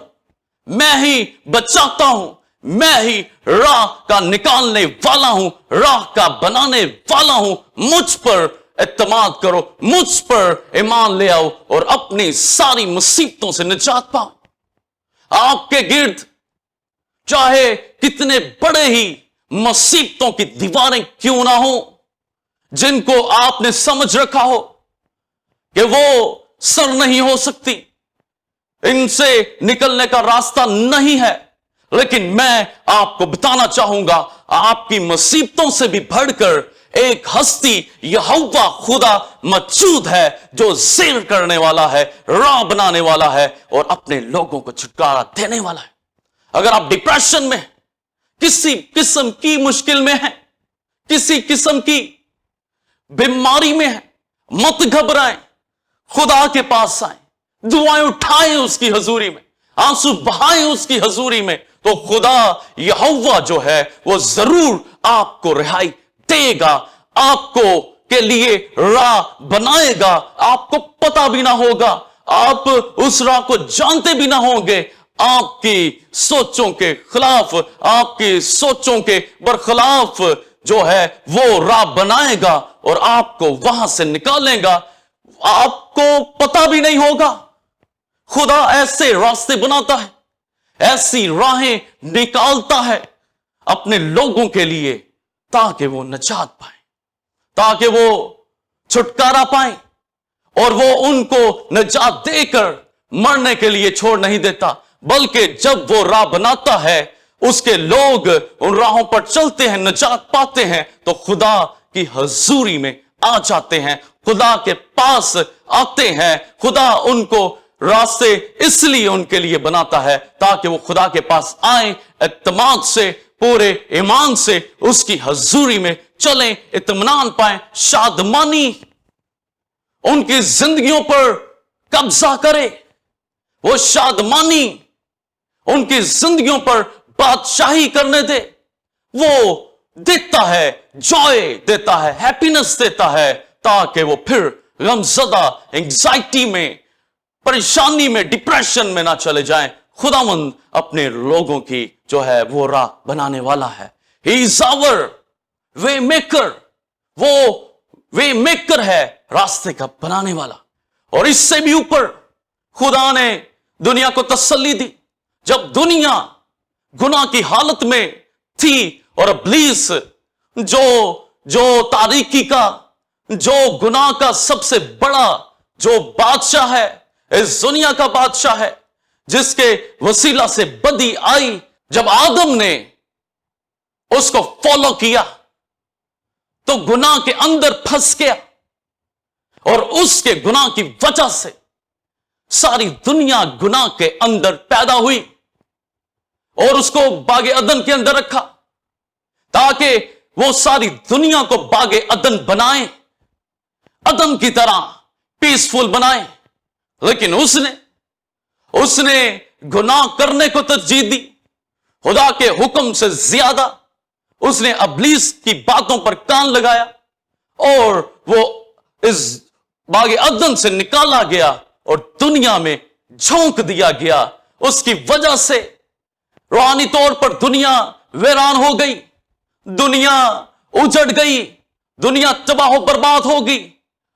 मैं ही बचाता हूं, मैं ही राह का निकालने वाला हूं, राह का बनाने वाला हूं। मुझ पर एतमाद करो, मुझ पर ईमान ले आओ और अपनी सारी मुसीबतों से निजात पाओ। आपके गिर्द चाहे कितने बड़े ही मुसीबतों की दीवारें क्यों ना हो, जिनको आपने समझ रखा हो कि वो सर नहीं हो सकती, इनसे निकलने का रास्ता नहीं है, लेकिन मैं आपको बताना चाहूंगा, आपकी मुसीबतों से भी बढ़कर एक हस्ती यहोवा खुदा मौजूद है जो ज़ेर करने वाला है, राह बनाने वाला है और अपने लोगों को छुटकारा देने वाला है। अगर आप डिप्रेशन में, किसी किस्म की मुश्किल में हैं, किसी किस्म की बीमारी में हैं, मत घबराएं, खुदा के पास आए, दुआएं उठाएं उसकी हजूरी में, आंसू बहाएं उसकी हजूरी में, तो खुदा यहोवा जो है वो जरूर आपको रिहाई देगा, आपको के लिए राह बनाएगा। आपको पता भी ना होगा, आप उस राह को जानते भी ना होंगे, आपकी सोचों के खिलाफ, आपकी सोचों के बरखिलाफ जो है वो राह बनाएगा और आपको वहां से निकालेगा। आपको पता भी नहीं होगा। खुदा ऐसे रास्ते बनाता है, ऐसी राहें निकालता है अपने लोगों के लिए, ताकि वो नजात पाए, ताकि वो छुटकारा पाए। और वो उनको नजात देकर मरने के लिए छोड़ नहीं देता, बल्कि जब वो राह बनाता है, उसके लोग उन राहों पर चलते हैं, नजात पाते हैं, तो खुदा की हजूरी में आ जाते हैं, खुदा के पास आते हैं। खुदा उनको रास्ते इसलिए उनके लिए बनाता है ताकि वो खुदा के पास आए, इत्मीनान से, पूरे ईमान से उसकी हजूरी में चलें, इत्मीनान पाएं, शादमानी उनकी जिंदगियों पर कब्जा करे, वो शादमानी उनकी जिंदगियों पर बादशाही करने दे। वो देता है, जॉय देता है, हैप्पीनेस देता है, ताकि वो फिर गमज़दा, एंजाइटी में, परेशानी में, डिप्रेशन में ना चले जाएं। खुदावंद अपने लोगों की जो है वो राह बनाने वाला है। He is our way maker, वो वे मेकर है, रास्ते का बनाने वाला। और इससे भी ऊपर खुदा ने दुनिया को तसल्ली दी। जब दुनिया गुनाह की हालत में थी और इब्लीस जो तारीकी का, जो गुनाह का सबसे बड़ा जो बादशाह है, इस दुनिया का बादशाह है, जिसके वसीला से बदी आई, जब आदम ने उसको फॉलो किया तो गुनाह के अंदर फंस गया और उसके गुनाह की वजह से सारी दुनिया गुनाह के अंदर पैदा हुई और उसको बागे अदन के अंदर रखा ताकि वो सारी दुनिया को बागे अदन बनाए, अदन की तरह पीसफुल बनाए। लेकिन उसने गुनाह करने को तरजीह दी, खुदा के हुक्म से ज्यादा उसने इब्लीस की बातों पर कान लगाया और वो इस बागे अदन से निकाला गया और दुनिया में झोंक दिया गया। उसकी वजह से रूहानी तौर पर दुनिया वीरान हो गई, दुनिया उजड़ गई, दुनिया तबाह बर्बाद हो गई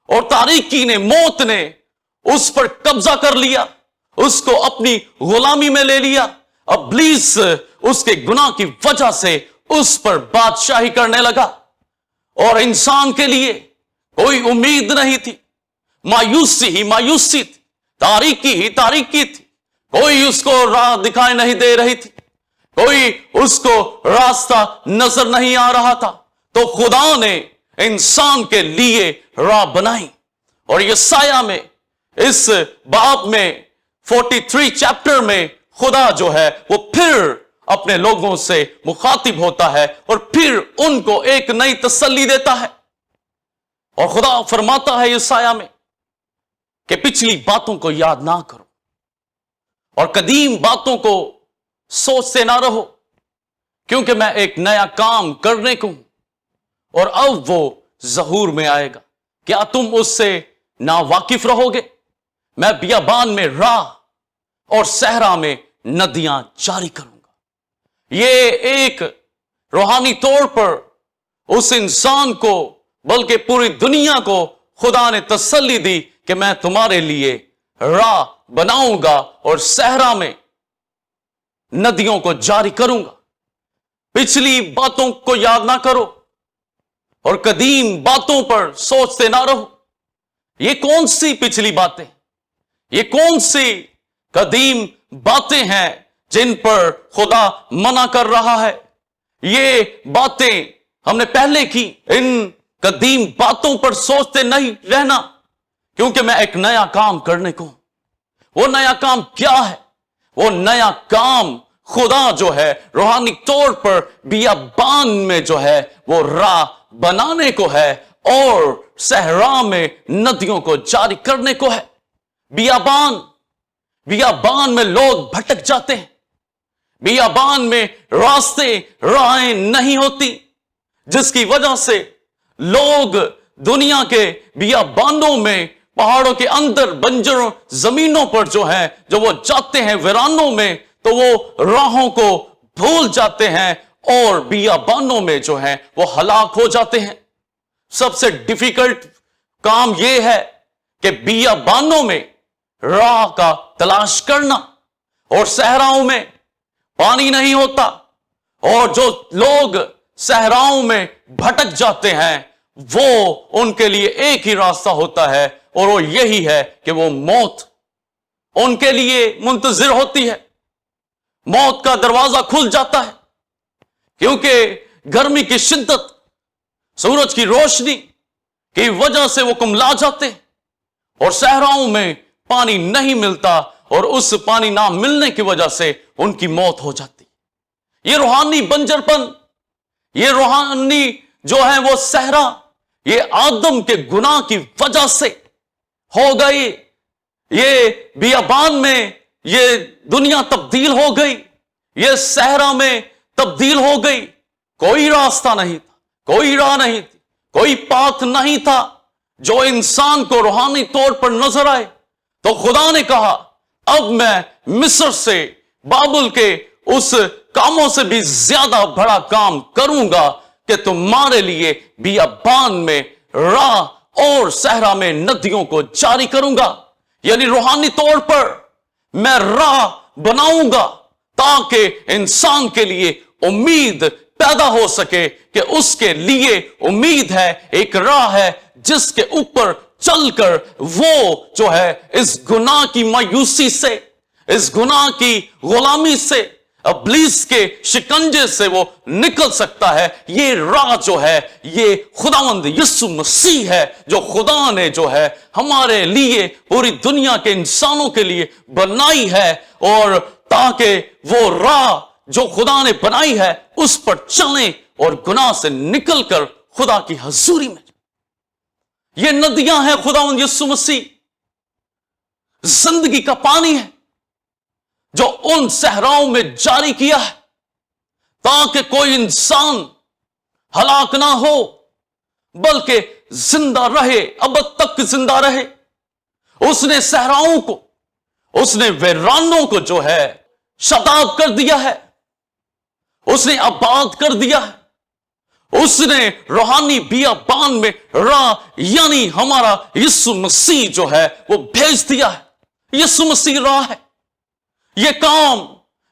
और तारीकी ने, मौत ने उस पर कब्जा कर लिया, उसको अपनी गुलामी में ले लिया। इब्लीस उसके गुनाह की वजह से उस पर बादशाही करने लगा और इंसान के लिए कोई उम्मीद नहीं थी। मायूसी ही मायूसी थी, तारीकी ही तारीकी थी, कोई उसको राह दिखाई नहीं दे रही थी, कोई उसको रास्ता नजर नहीं आ रहा था। तो खुदा ने इंसान के लिए राह बनाई और यशायाह में, इस बाब में 43 चैप्टर में खुदा जो है वो फिर अपने लोगों से मुखातिब होता है और फिर उनको एक नई तसल्ली देता है। और खुदा फरमाता है यशायाह में कि पिछली बातों को याद ना करो और कदीम बातों को सोचते ना रहो, क्योंकि मैं एक नया काम करने को हूं और अब वो ज़हूर में आएगा। क्या तुम उससे ना वाकिफ रहोगे? मैं बियाबान में राह और सहरा में नदियां जारी करूंगा। ये एक रूहानी तौर पर उस इंसान को, बल्कि पूरी दुनिया को खुदा ने तसल्ली दी कि मैं तुम्हारे लिए राह बनाऊंगा और सहरा में नदियों को जारी करूंगा। पिछली बातों को याद ना करो और कदीम बातों पर सोचते ना रहो। ये कौन सी पिछली बातें, ये कौन सी कदीम बातें हैं जिन पर खुदा मना कर रहा है? ये बातें हमने पहले की। इन कदीम बातों पर सोचते नहीं रहना, क्योंकि मैं एक नया काम करने को। वो नया काम क्या है? वो नया काम खुदा जो है रूहानी तौर पर बियाबान में जो है वो राह बनाने को है और सहरा में नदियों को जारी करने को है। बियाबान में लोग भटक जाते हैं, बियाबान में रास्ते, राहें नहीं होती, जिसकी वजह से लोग दुनिया के बियाबानों में, पहाड़ों के अंदर, बंजरों जमीनों पर जो है, जो वो जाते हैं वीरानों में, تو وہ راہوں کو بھول جاتے ہیں اور بیابانوں میں جو ہیں وہ ہلاک ہو جاتے ہیں۔ سب سے ڈیفیکلٹ کام یہ ہے کہ بیابانوں میں راہ کا تلاش کرنا، اور صحراؤں میں پانی نہیں ہوتا، اور جو لوگ صحراؤں میں بھٹک جاتے ہیں وہ ان کے لیے ایک ہی راستہ ہوتا ہے، اور وہ یہی ہے کہ وہ موت ان کے لیے منتظر ہوتی ہے۔ موت کا دروازہ کھل جاتا ہے، کیونکہ گرمی کی شدت، سورج کی روشنی کی وجہ سے وہ کملا جاتے ہیں، اور صحراؤں میں پانی نہیں ملتا، اور اس پانی نہ ملنے کی وجہ سے ان کی موت ہو جاتی۔ یہ روحانی بنجرپن، یہ روحانی جو ہے وہ صحرا، یہ آدم کے گناہ کی وجہ سے ہو گئی۔ یہ بیابان میں یہ دنیا تبدیل ہو گئی، یہ صحرا میں تبدیل ہو گئی۔ کوئی راستہ نہیں تھا، کوئی راہ نہیں تھی، کوئی پاتھ نہیں تھا جو انسان کو روحانی طور پر نظر آئے۔ تو خدا نے کہا اب میں مصر سے، بابل کے اس کاموں سے بھی زیادہ بڑا کام کروں گا کہ تمہارے لیے بیابان میں راہ اور صحرا میں ندیوں کو جاری کروں گا۔ یعنی روحانی طور پر میں راہ بناؤں گا تاکہ انسان کے لیے امید پیدا ہو سکے کہ اس کے لیے امید ہے، ایک راہ ہے جس کے اوپر چل کر وہ جو ہے اس گناہ کی مایوسی سے، اس گناہ کی غلامی سے، ابلیس کے شکنجے سے وہ نکل سکتا ہے۔ یہ راہ جو ہے یہ خداوند یسوع مسیح ہے، جو خدا نے جو ہے ہمارے لیے، پوری دنیا کے انسانوں کے لیے بنائی ہے، اور تاکہ وہ راہ جو خدا نے بنائی ہے اس پر چلیں اور گناہ سے نکل کر خدا کی حضوری میں۔ یہ ندیاں ہیں خداوند یسوع مسیح، زندگی کا پانی ہے جو ان صحراؤں میں جاری کیا ہے تاکہ کوئی انسان ہلاک نہ ہو بلکہ زندہ رہے، ابد تک زندہ رہے۔ اس نے صحراؤں کو، اس نے ویرانوں کو جو ہے شاداب کر دیا ہے، اس نے آباد کر دیا ہے، اس نے روحانی بیابان میں راہ یعنی ہمارا یسوع مسیح جو ہے وہ بھیج دیا ہے۔ یسوع مسیح راہ ہے۔ یہ کام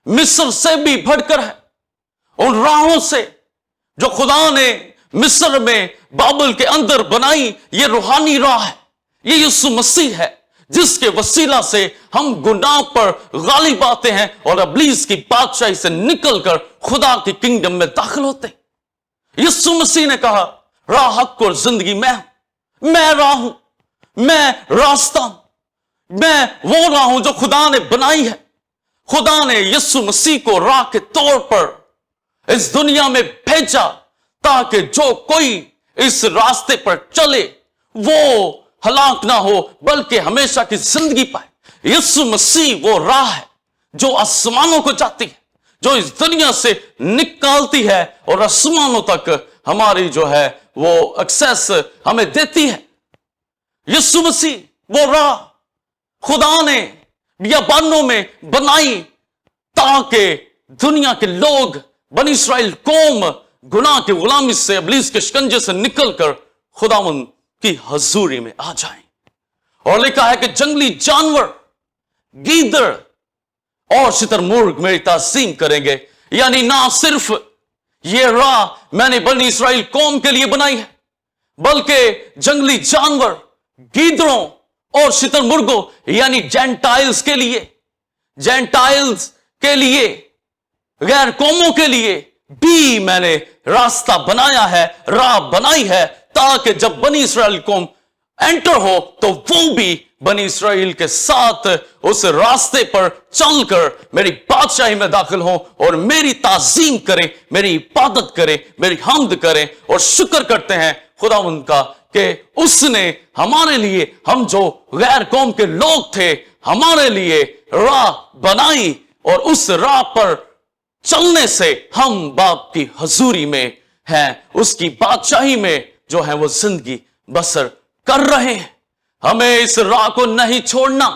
مصر سے بھی بڑھ کر ہے، ان راہوں سے جو خدا نے مصر میں بابل کے اندر بنائی۔ یہ روحانی راہ ہے، یہ یسوع مسیح ہے جس کے وسیلہ سے ہم گناہ پر غالب آتے ہیں اور ابلیس کی بادشاہی سے نکل کر خدا کی کنگڈم میں داخل ہوتے ہیں۔ یسوع مسیح نے کہا راہ، حق اور زندگی میں ہوں، میں راہ ہوں، میں راستہ ہوں، میں وہ راہ ہوں جو خدا نے بنائی ہے۔ خدا نے یسوع مسیح کو راہ کے طور پر اس دنیا میں بھیجا تاکہ جو کوئی اس راستے پر چلے وہ ہلاک نہ ہو بلکہ ہمیشہ کی زندگی پائے۔ یسوع مسیح وہ راہ ہے جو آسمانوں کو جاتی ہے، جو اس دنیا سے نکالتی ہے اور آسمانوں تک ہماری جو ہے وہ ایکسیس ہمیں دیتی ہے۔ یسوع مسیح وہ راہ خدا نے بیابانوں میں بنائی تاکہ دنیا کے لوگ، بنی اسرائیل قوم، گناہ کی غلامی سے، ابلیس کے شکنجے سے نکل کر خداوند کی حضوری میں آ جائیں۔ اور لکھا ہے کہ جنگلی جانور، گیدڑ اور شتر مرغ میری تعظیم کریں گے۔ یعنی نہ صرف یہ راہ میں نے بنی اسرائیل قوم کے لیے بنائی ہے بلکہ جنگلی جانور، گیدڑوں اور شتر مرغوں یعنی جینٹائلز کے لیے، جینٹائلز کے لیے، غیر قوموں کے لیے بھی میں نے راستہ بنایا ہے، راہ بنائی ہے تاکہ جب بنی اسرائیل قوم انٹر ہو تو وہ بھی بنی اسرائیل کے ساتھ اس راستے پر چل کر میری بادشاہی میں داخل ہوں اور میری تعظیم کریں، میری عبادت کریں، میری حمد کریں اور شکر کرتے ہیں خداوند کا کہ اس نے ہمارے لیے، ہم جو غیر قوم کے لوگ تھے، ہمارے لیے راہ بنائی، اور اس راہ پر چلنے سے ہم باپ کی حضوری میں ہیں، اس کی بادشاہی میں جو ہے وہ زندگی بسر کر رہے ہیں۔ ہمیں اس راہ کو نہیں چھوڑنا،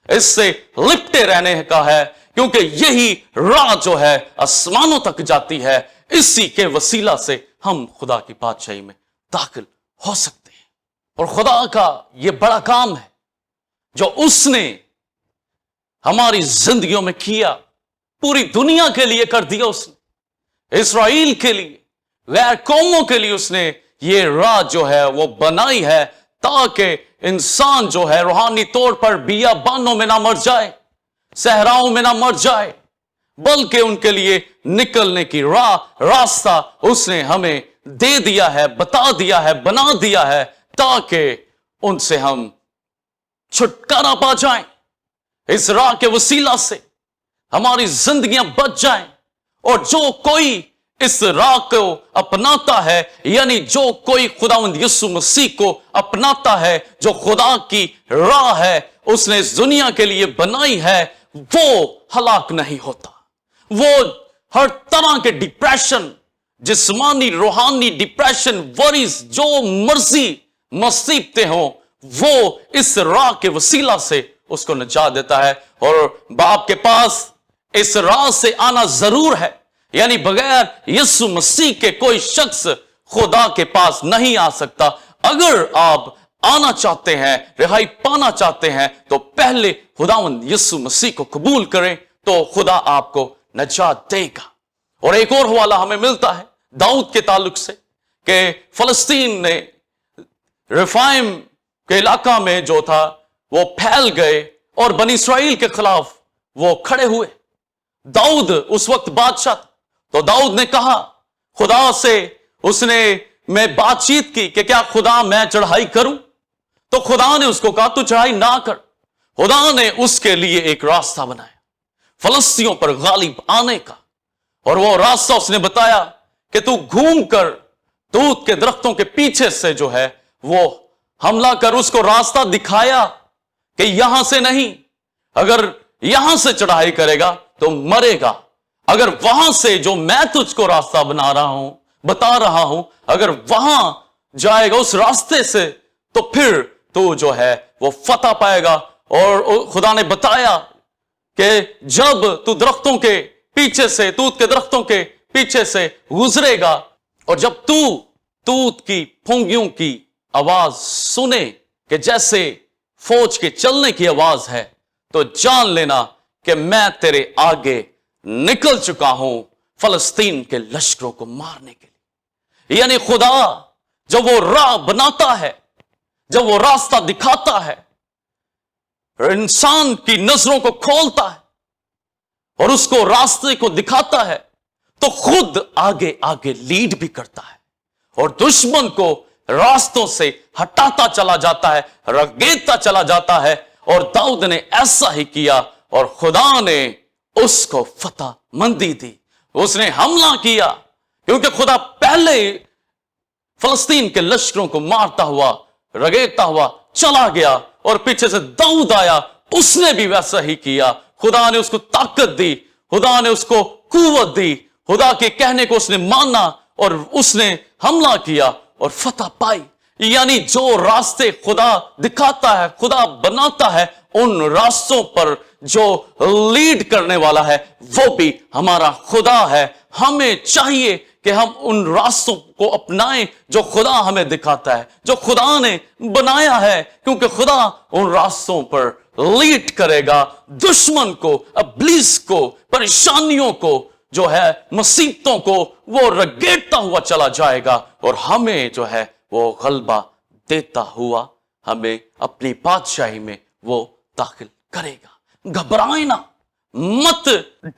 اس سے لپٹے رہنے کا ہے کیونکہ یہی راہ جو ہے آسمانوں تک جاتی ہے، اسی کے وسیلہ سے ہم خدا کی بادشاہی میں داخل ہو سکتے ہیں۔ اور خدا کا یہ بڑا کام ہے جو اس نے ہماری زندگیوں میں کیا، پوری دنیا کے لیے کر دیا اس نے، اسرائیل کے لیے، غیر قوموں کے لیے اس نے یہ راہ جو ہے وہ بنائی ہے، تاکہ انسان جو ہے روحانی طور پر بیابانوں میں نہ مر جائے، صحراؤں میں نہ مر جائے، بلکہ ان کے لیے نکلنے کی راستہ اس نے ہمیں دے دیا ہے، بتا دیا ہے، بنا دیا ہے، تاکہ ان سے ہم چھٹکارا پا جائیں۔ اس راہ کے وسیلہ سے ہماری زندگیاں بچ جائیں، اور جو کوئی اس راہ کو اپناتا ہے، یعنی جو کوئی خداوند یسوع مسیح کو اپناتا ہے، جو خدا کی راہ ہے اس نے اس دنیا کے لیے بنائی ہے، وہ ہلاک نہیں ہوتا۔ وہ ہر طرح کے ڈپریشن، جسمانی روحانی ڈپریشن، وریز، جو مرضی مصیبتیں ہوں، وہ اس راہ کے وسیلہ سے اس کو نجات دیتا ہے۔ اور باپ کے پاس اس راہ سے آنا ضرور ہے، یعنی بغیر یسوع مسیح کے کوئی شخص خدا کے پاس نہیں آ سکتا۔ اگر آپ آنا چاہتے ہیں، رہائی پانا چاہتے ہیں، تو پہلے خداوند یسوع مسیح کو قبول کریں، تو خدا آپ کو نجات دے گا۔ اور ایک اور حوالہ ہمیں ملتا ہے داؤد کے تعلق سے، کہ فلسطین نے رفائم کے علاقہ میں جو تھا وہ پھیل گئے اور بنی اسرائیل کے خلاف وہ کھڑے ہوئے۔ داؤد اس وقت بادشاہ تھا، تو داؤد نے کہا خدا سے، اس نے میں بات چیت کی کہ کیا خدا میں چڑھائی کروں؟ تو خدا نے اس کو کہا تو چڑھائی نہ کر۔ خدا نے اس کے لیے ایک راستہ بنایا فلسطینیوں پر غالب آنے کا، اور وہ راستہ اس نے بتایا کہ تو گھوم کر دودھ کے درختوں کے پیچھے سے جو ہے وہ حملہ کر۔ اس کو راستہ دکھایا کہ یہاں سے نہیں، اگر یہاں سے چڑھائی کرے گا تو مرے گا، اگر وہاں سے جو میں تجھ کو راستہ بتا رہا ہوں، اگر وہاں جائے گا اس راستے سے، تو پھر تو جو ہے وہ فتح پائے گا۔ اور خدا نے بتایا کہ جب تو درختوں کے پیچھے سے، توت کے درختوں کے پیچھے سے گزرے گا، اور جب تو توت کی پھونگیوں کی آواز سنے کہ جیسے فوج کے چلنے کی آواز ہے، تو جان لینا کہ میں تیرے آگے نکل چکا ہوں فلسطین کے لشکروں کو مارنے کے لیے۔ یعنی خدا جب وہ راہ بناتا ہے، جب وہ راستہ دکھاتا ہے، انسان کی نظروں کو کھولتا ہے اور اس کو راستے کو دکھاتا ہے، تو خود آگے آگے لیڈ بھی کرتا ہے اور دشمن کو راستوں سے ہٹاتا چلا جاتا ہے، رگیتا چلا جاتا ہے۔ اور داؤد نے ایسا ہی کیا، اور خدا نے اس کو فتح مندی دی، اس نے حملہ کیا، کیونکہ خدا پہلے فلسطین کے لشکروں کو مارتا ہوا، رگیتا ہوا چلا گیا، اور پیچھے سے داؤد آیا، اس نے بھی ویسا ہی کیا۔ خدا نے اس کو طاقت دی، خدا نے اس کو قوت دی، خدا کے کہنے کو اس نے مانا، اور اس نے حملہ کیا اور فتح پائی۔ یعنی جو راستے خدا دکھاتا ہے، خدا بناتا ہے، ان راستوں پر جو لیڈ کرنے والا ہے وہ بھی ہمارا خدا ہے۔ ہمیں چاہیے کہ ہم ان راستوں کو اپنائیں جو خدا ہمیں دکھاتا ہے، جو خدا نے بنایا ہے، کیونکہ خدا ان راستوں پر لیڈ کرے گا۔ دشمن کو، ابلیس کو، پریشانیوں کو، جو ہے مصیبتوں کو، وہ رگیٹتا ہوا چلا جائے گا، اور ہمیں جو ہے وہ غلبہ دیتا ہوا ہمیں اپنی بادشاہی میں وہ داخل کرے گا۔ گھبرائیں نہ، مت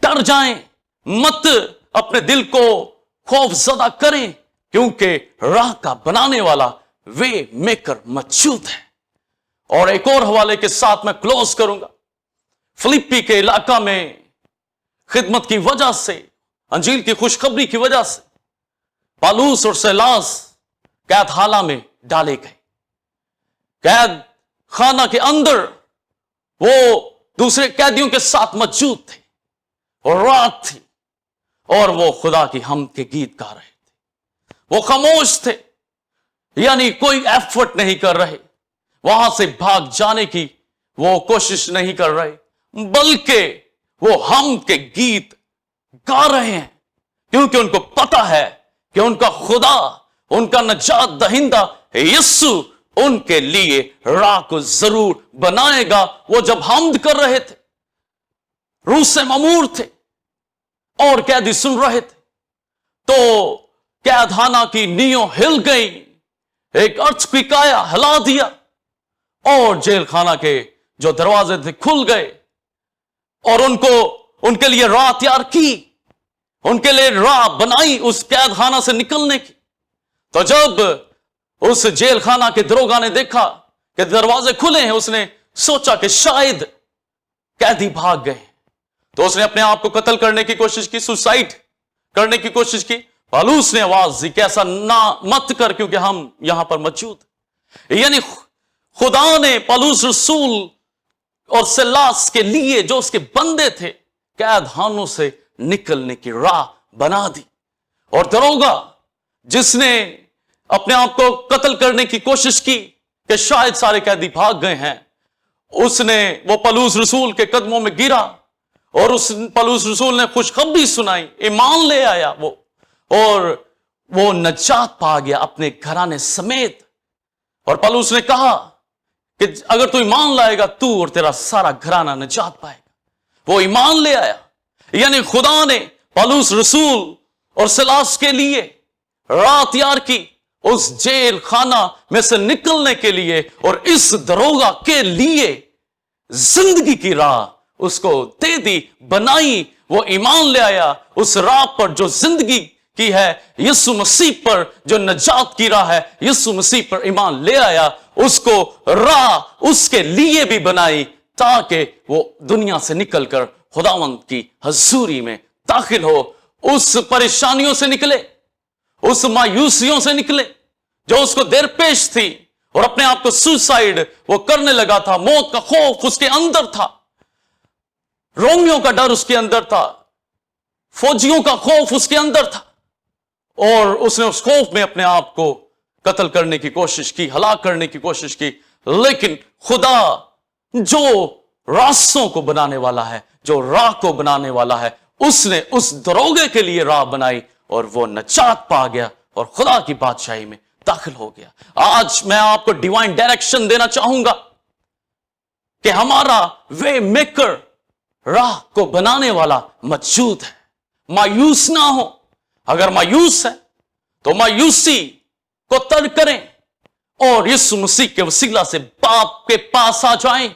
ڈر جائیں، مت اپنے دل کو خوف زدہ کریں، کیونکہ راہ کا بنانے والا وے میکر موجود ہے۔ اور ایک اور حوالے کے ساتھ میں کلوز کروں گا۔ فلپی کے علاقہ میں خدمت کی وجہ سے، انجیل کی خوشخبری کی وجہ سے، پالوس اور سیلاس قید خانہ میں ڈالے گئے۔ قید خانہ کے اندر وہ دوسرے قیدیوں کے ساتھ موجود تھے، اور رات تھی، اور وہ خدا کی حمد کے گیت گا رہے تھے۔ وہ خاموش تھے، یعنی کوئی ایفرٹ نہیں کر رہے، وہاں سے بھاگ جانے کی وہ کوشش نہیں کر رہے، بلکہ वो हम के गीत गा रहे हैं, क्योंकि उनको पता है कि उनका खुदा, उनका नजात दहिंदा यीशु उनके लिए राह को जरूर बनाएगा। वो जब हमद कर रहे थे, रूह से ममूर थे और कैदी सुन रहे थे, तो कैदखाना की नींव हिल गई, एक अर्थक्वेक आया, हिला दिया, और जेल खाना के जो दरवाजे थे खुल गए, और उनके लिए राह तैयार की, उनके लिए राह बनाई उस कैद खाना से निकलने की। तो जब उस जेल खाना के दरोगा ने देखा कि दरवाजे खुले हैं, उसने सोचा कि शायद कैदी भाग गए, तो उसने अपने आप को कत्ल करने की कोशिश की, सुसाइड करने की कोशिश की। पौलुस ने आवाज दी कि ऐसा ना मत कर, क्योंकि हम यहां पर मौजूद। यानी खुदा ने पौलुस रसूल और सिलास के लिए, जो उसके बंदे थे, कैदखानों से निकलने की राह बना दी। और दरोगा जिसने अपने आप को कत्ल करने की कोशिश की कि शायद सारे कैदी भाग गए हैं, वो पौलुस रसूल के कदमों में गिरा, और उस पौलुस रसूल ने खुशखबरी सुनाई, ईमान ले आया वो, और वो नजात पा गया अपने घराने समेत। और पौलुस ने कहा कि अगर तू ईमान लाएगा, तू और तेरा सारा घराना नजात पाएगा। वो ईमान ले आया। यानी खुदा ने पौलुस रसूल और सिलास के लिए राह तैयार की उस जेल खाना में से निकलने के लिए, और इस दरोगा के लिए जिंदगी की राह उसको दे दी, बनाई। वो ईमान ले आया उस राह पर जो जिंदगी की है, यीशु मसीह पर जो नजात की राह है, यीशु मसीह पर ईमान ले आया, उसको राह उसके लिए भी बनाई, ताकि वो दुनिया से निकलकर खुदावंद की हजूरी में दाखिल हो। उस परेशानियों से निकले, उस मायूसियों से निकले जो उसको दरपेश थी, और अपने आप को सुसाइड वो करने लगा था। मौत का खौफ उसके अंदर था, रोमियों का डर उसके अंदर था, फौजियों का खौफ उसके अंदर था, और उसने उस खौफ में अपने आप को कत्ल करने की कोशिश की, हलाक करने की कोशिश की। लेकिन खुदा जो रास्तों को बनाने वाला है, जो राह को बनाने वाला है, उसने उस दरोगे के लिए राह बनाई, और वो नजात पा गया और खुदा की बादशाही में दाखिल हो गया। आज मैं आपको डिवाइन डायरेक्शन देना चाहूंगा कि हमारा वे मेकर, राह को बनाने वाला मौजूद है। मायूस ना हो। अगर मायूस है तो मायूसी को तर्क करें और यीशु मसीह के वसीला से बाप के पास आ जाएं।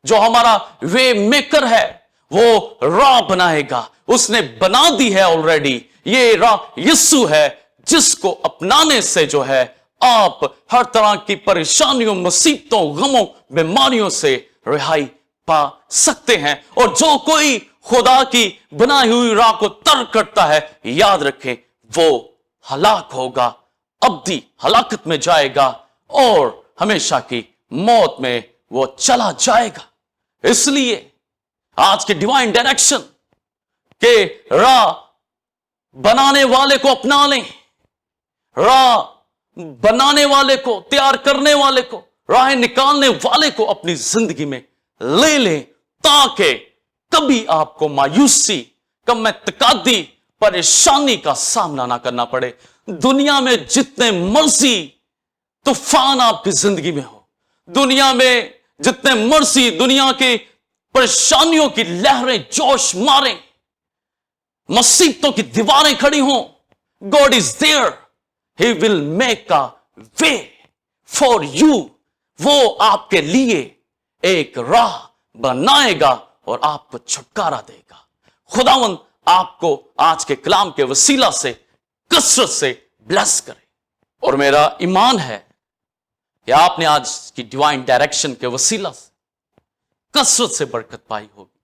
जो हमारा वे मेकर है, वो राह बनाएगा। उसने बना दी है ऑलरेडी। ये राह यीशु है, जिसको अपनाने से जो है आप हर तरह की परेशानियों, मुसीबतों, गमों, बीमारियों से रिहाई पा सकते हैं। और जो कोई खुदा की बनाई हुई राह को तर्क करता है, याद रखें वो हलाक होगा, अब्दी हलाकत में जाएगा और हमेशा की मौत में वो चला जाएगा। इसलिए आज के डिवाइन डायरेक्शन के राह बनाने वाले को अपना लें, राह बनाने वाले को, तैयार करने वाले को, राह निकालने वाले को अपनी जिंदगी में ले लें, ताकि कभी आपको मायूसी, कम तकादी, परेशानी का सामना ना करना पड़े। दुनिया में जितने मर्जी तूफान आपकी जिंदगी में हो, दुनिया में जितने मर्जी दुनिया के परेशानियों की लहरें जोश मारें, मुसीबतों की दीवारें खड़ी हों, god is there, he will make a way for you. वो आपके लिए एक राह बनाएगा और आपको छुटकारा देगा। खुदावंद आपको आज के कलाम के वसीला से कसरत से ब्लेस करे। और मेरा ईमान है कि आपने आज की डिवाइन डायरेक्शन के वसीला से कसरत से बरकत पाई होगी,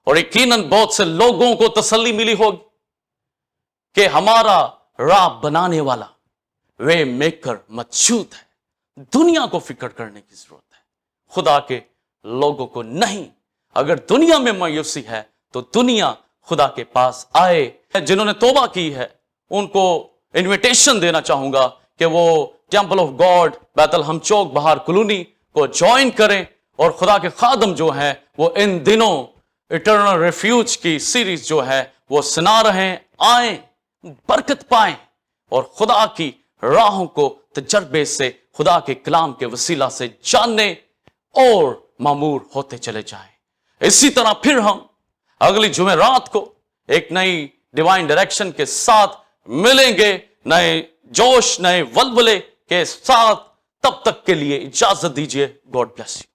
और यकीनन बहुत से लोगों को तसल्ली मिली होगी कि हमारा राह बनाने वाला वे मेकर मौजूद है। दुनिया को फिक्र करने की जरूरत है, खुदा के लोगों को नहीं। अगर दुनिया में मायूसी है तो दुनिया खुदा के पास आए। जिन्होंने तौबा की है उनको इनविटेशन देना चाहूंगा कि वो टेंपल ऑफ गॉड बैतलहम चौक बाहर कॉलोनी को ज्वाइन करें। और खुदा के खादम जो हैं वो इन दिनों इटर्नल रेफ्यूज की सीरीज जो है वो सुना रहे हैं। आए, बरकत पाएं और खुदा की राहों को तजर्बे से, खुदा के कलाम के वसीला से जानने और मामूर होते चले जाएं। इसी तरह फिर हम अगली जुमेरात को एक नई डिवाइन डायरेक्शन के साथ मिलेंगे, नए जोश, नए वल्वले के साथ। तब तक के लिए इजाजत दीजिए। God bless you.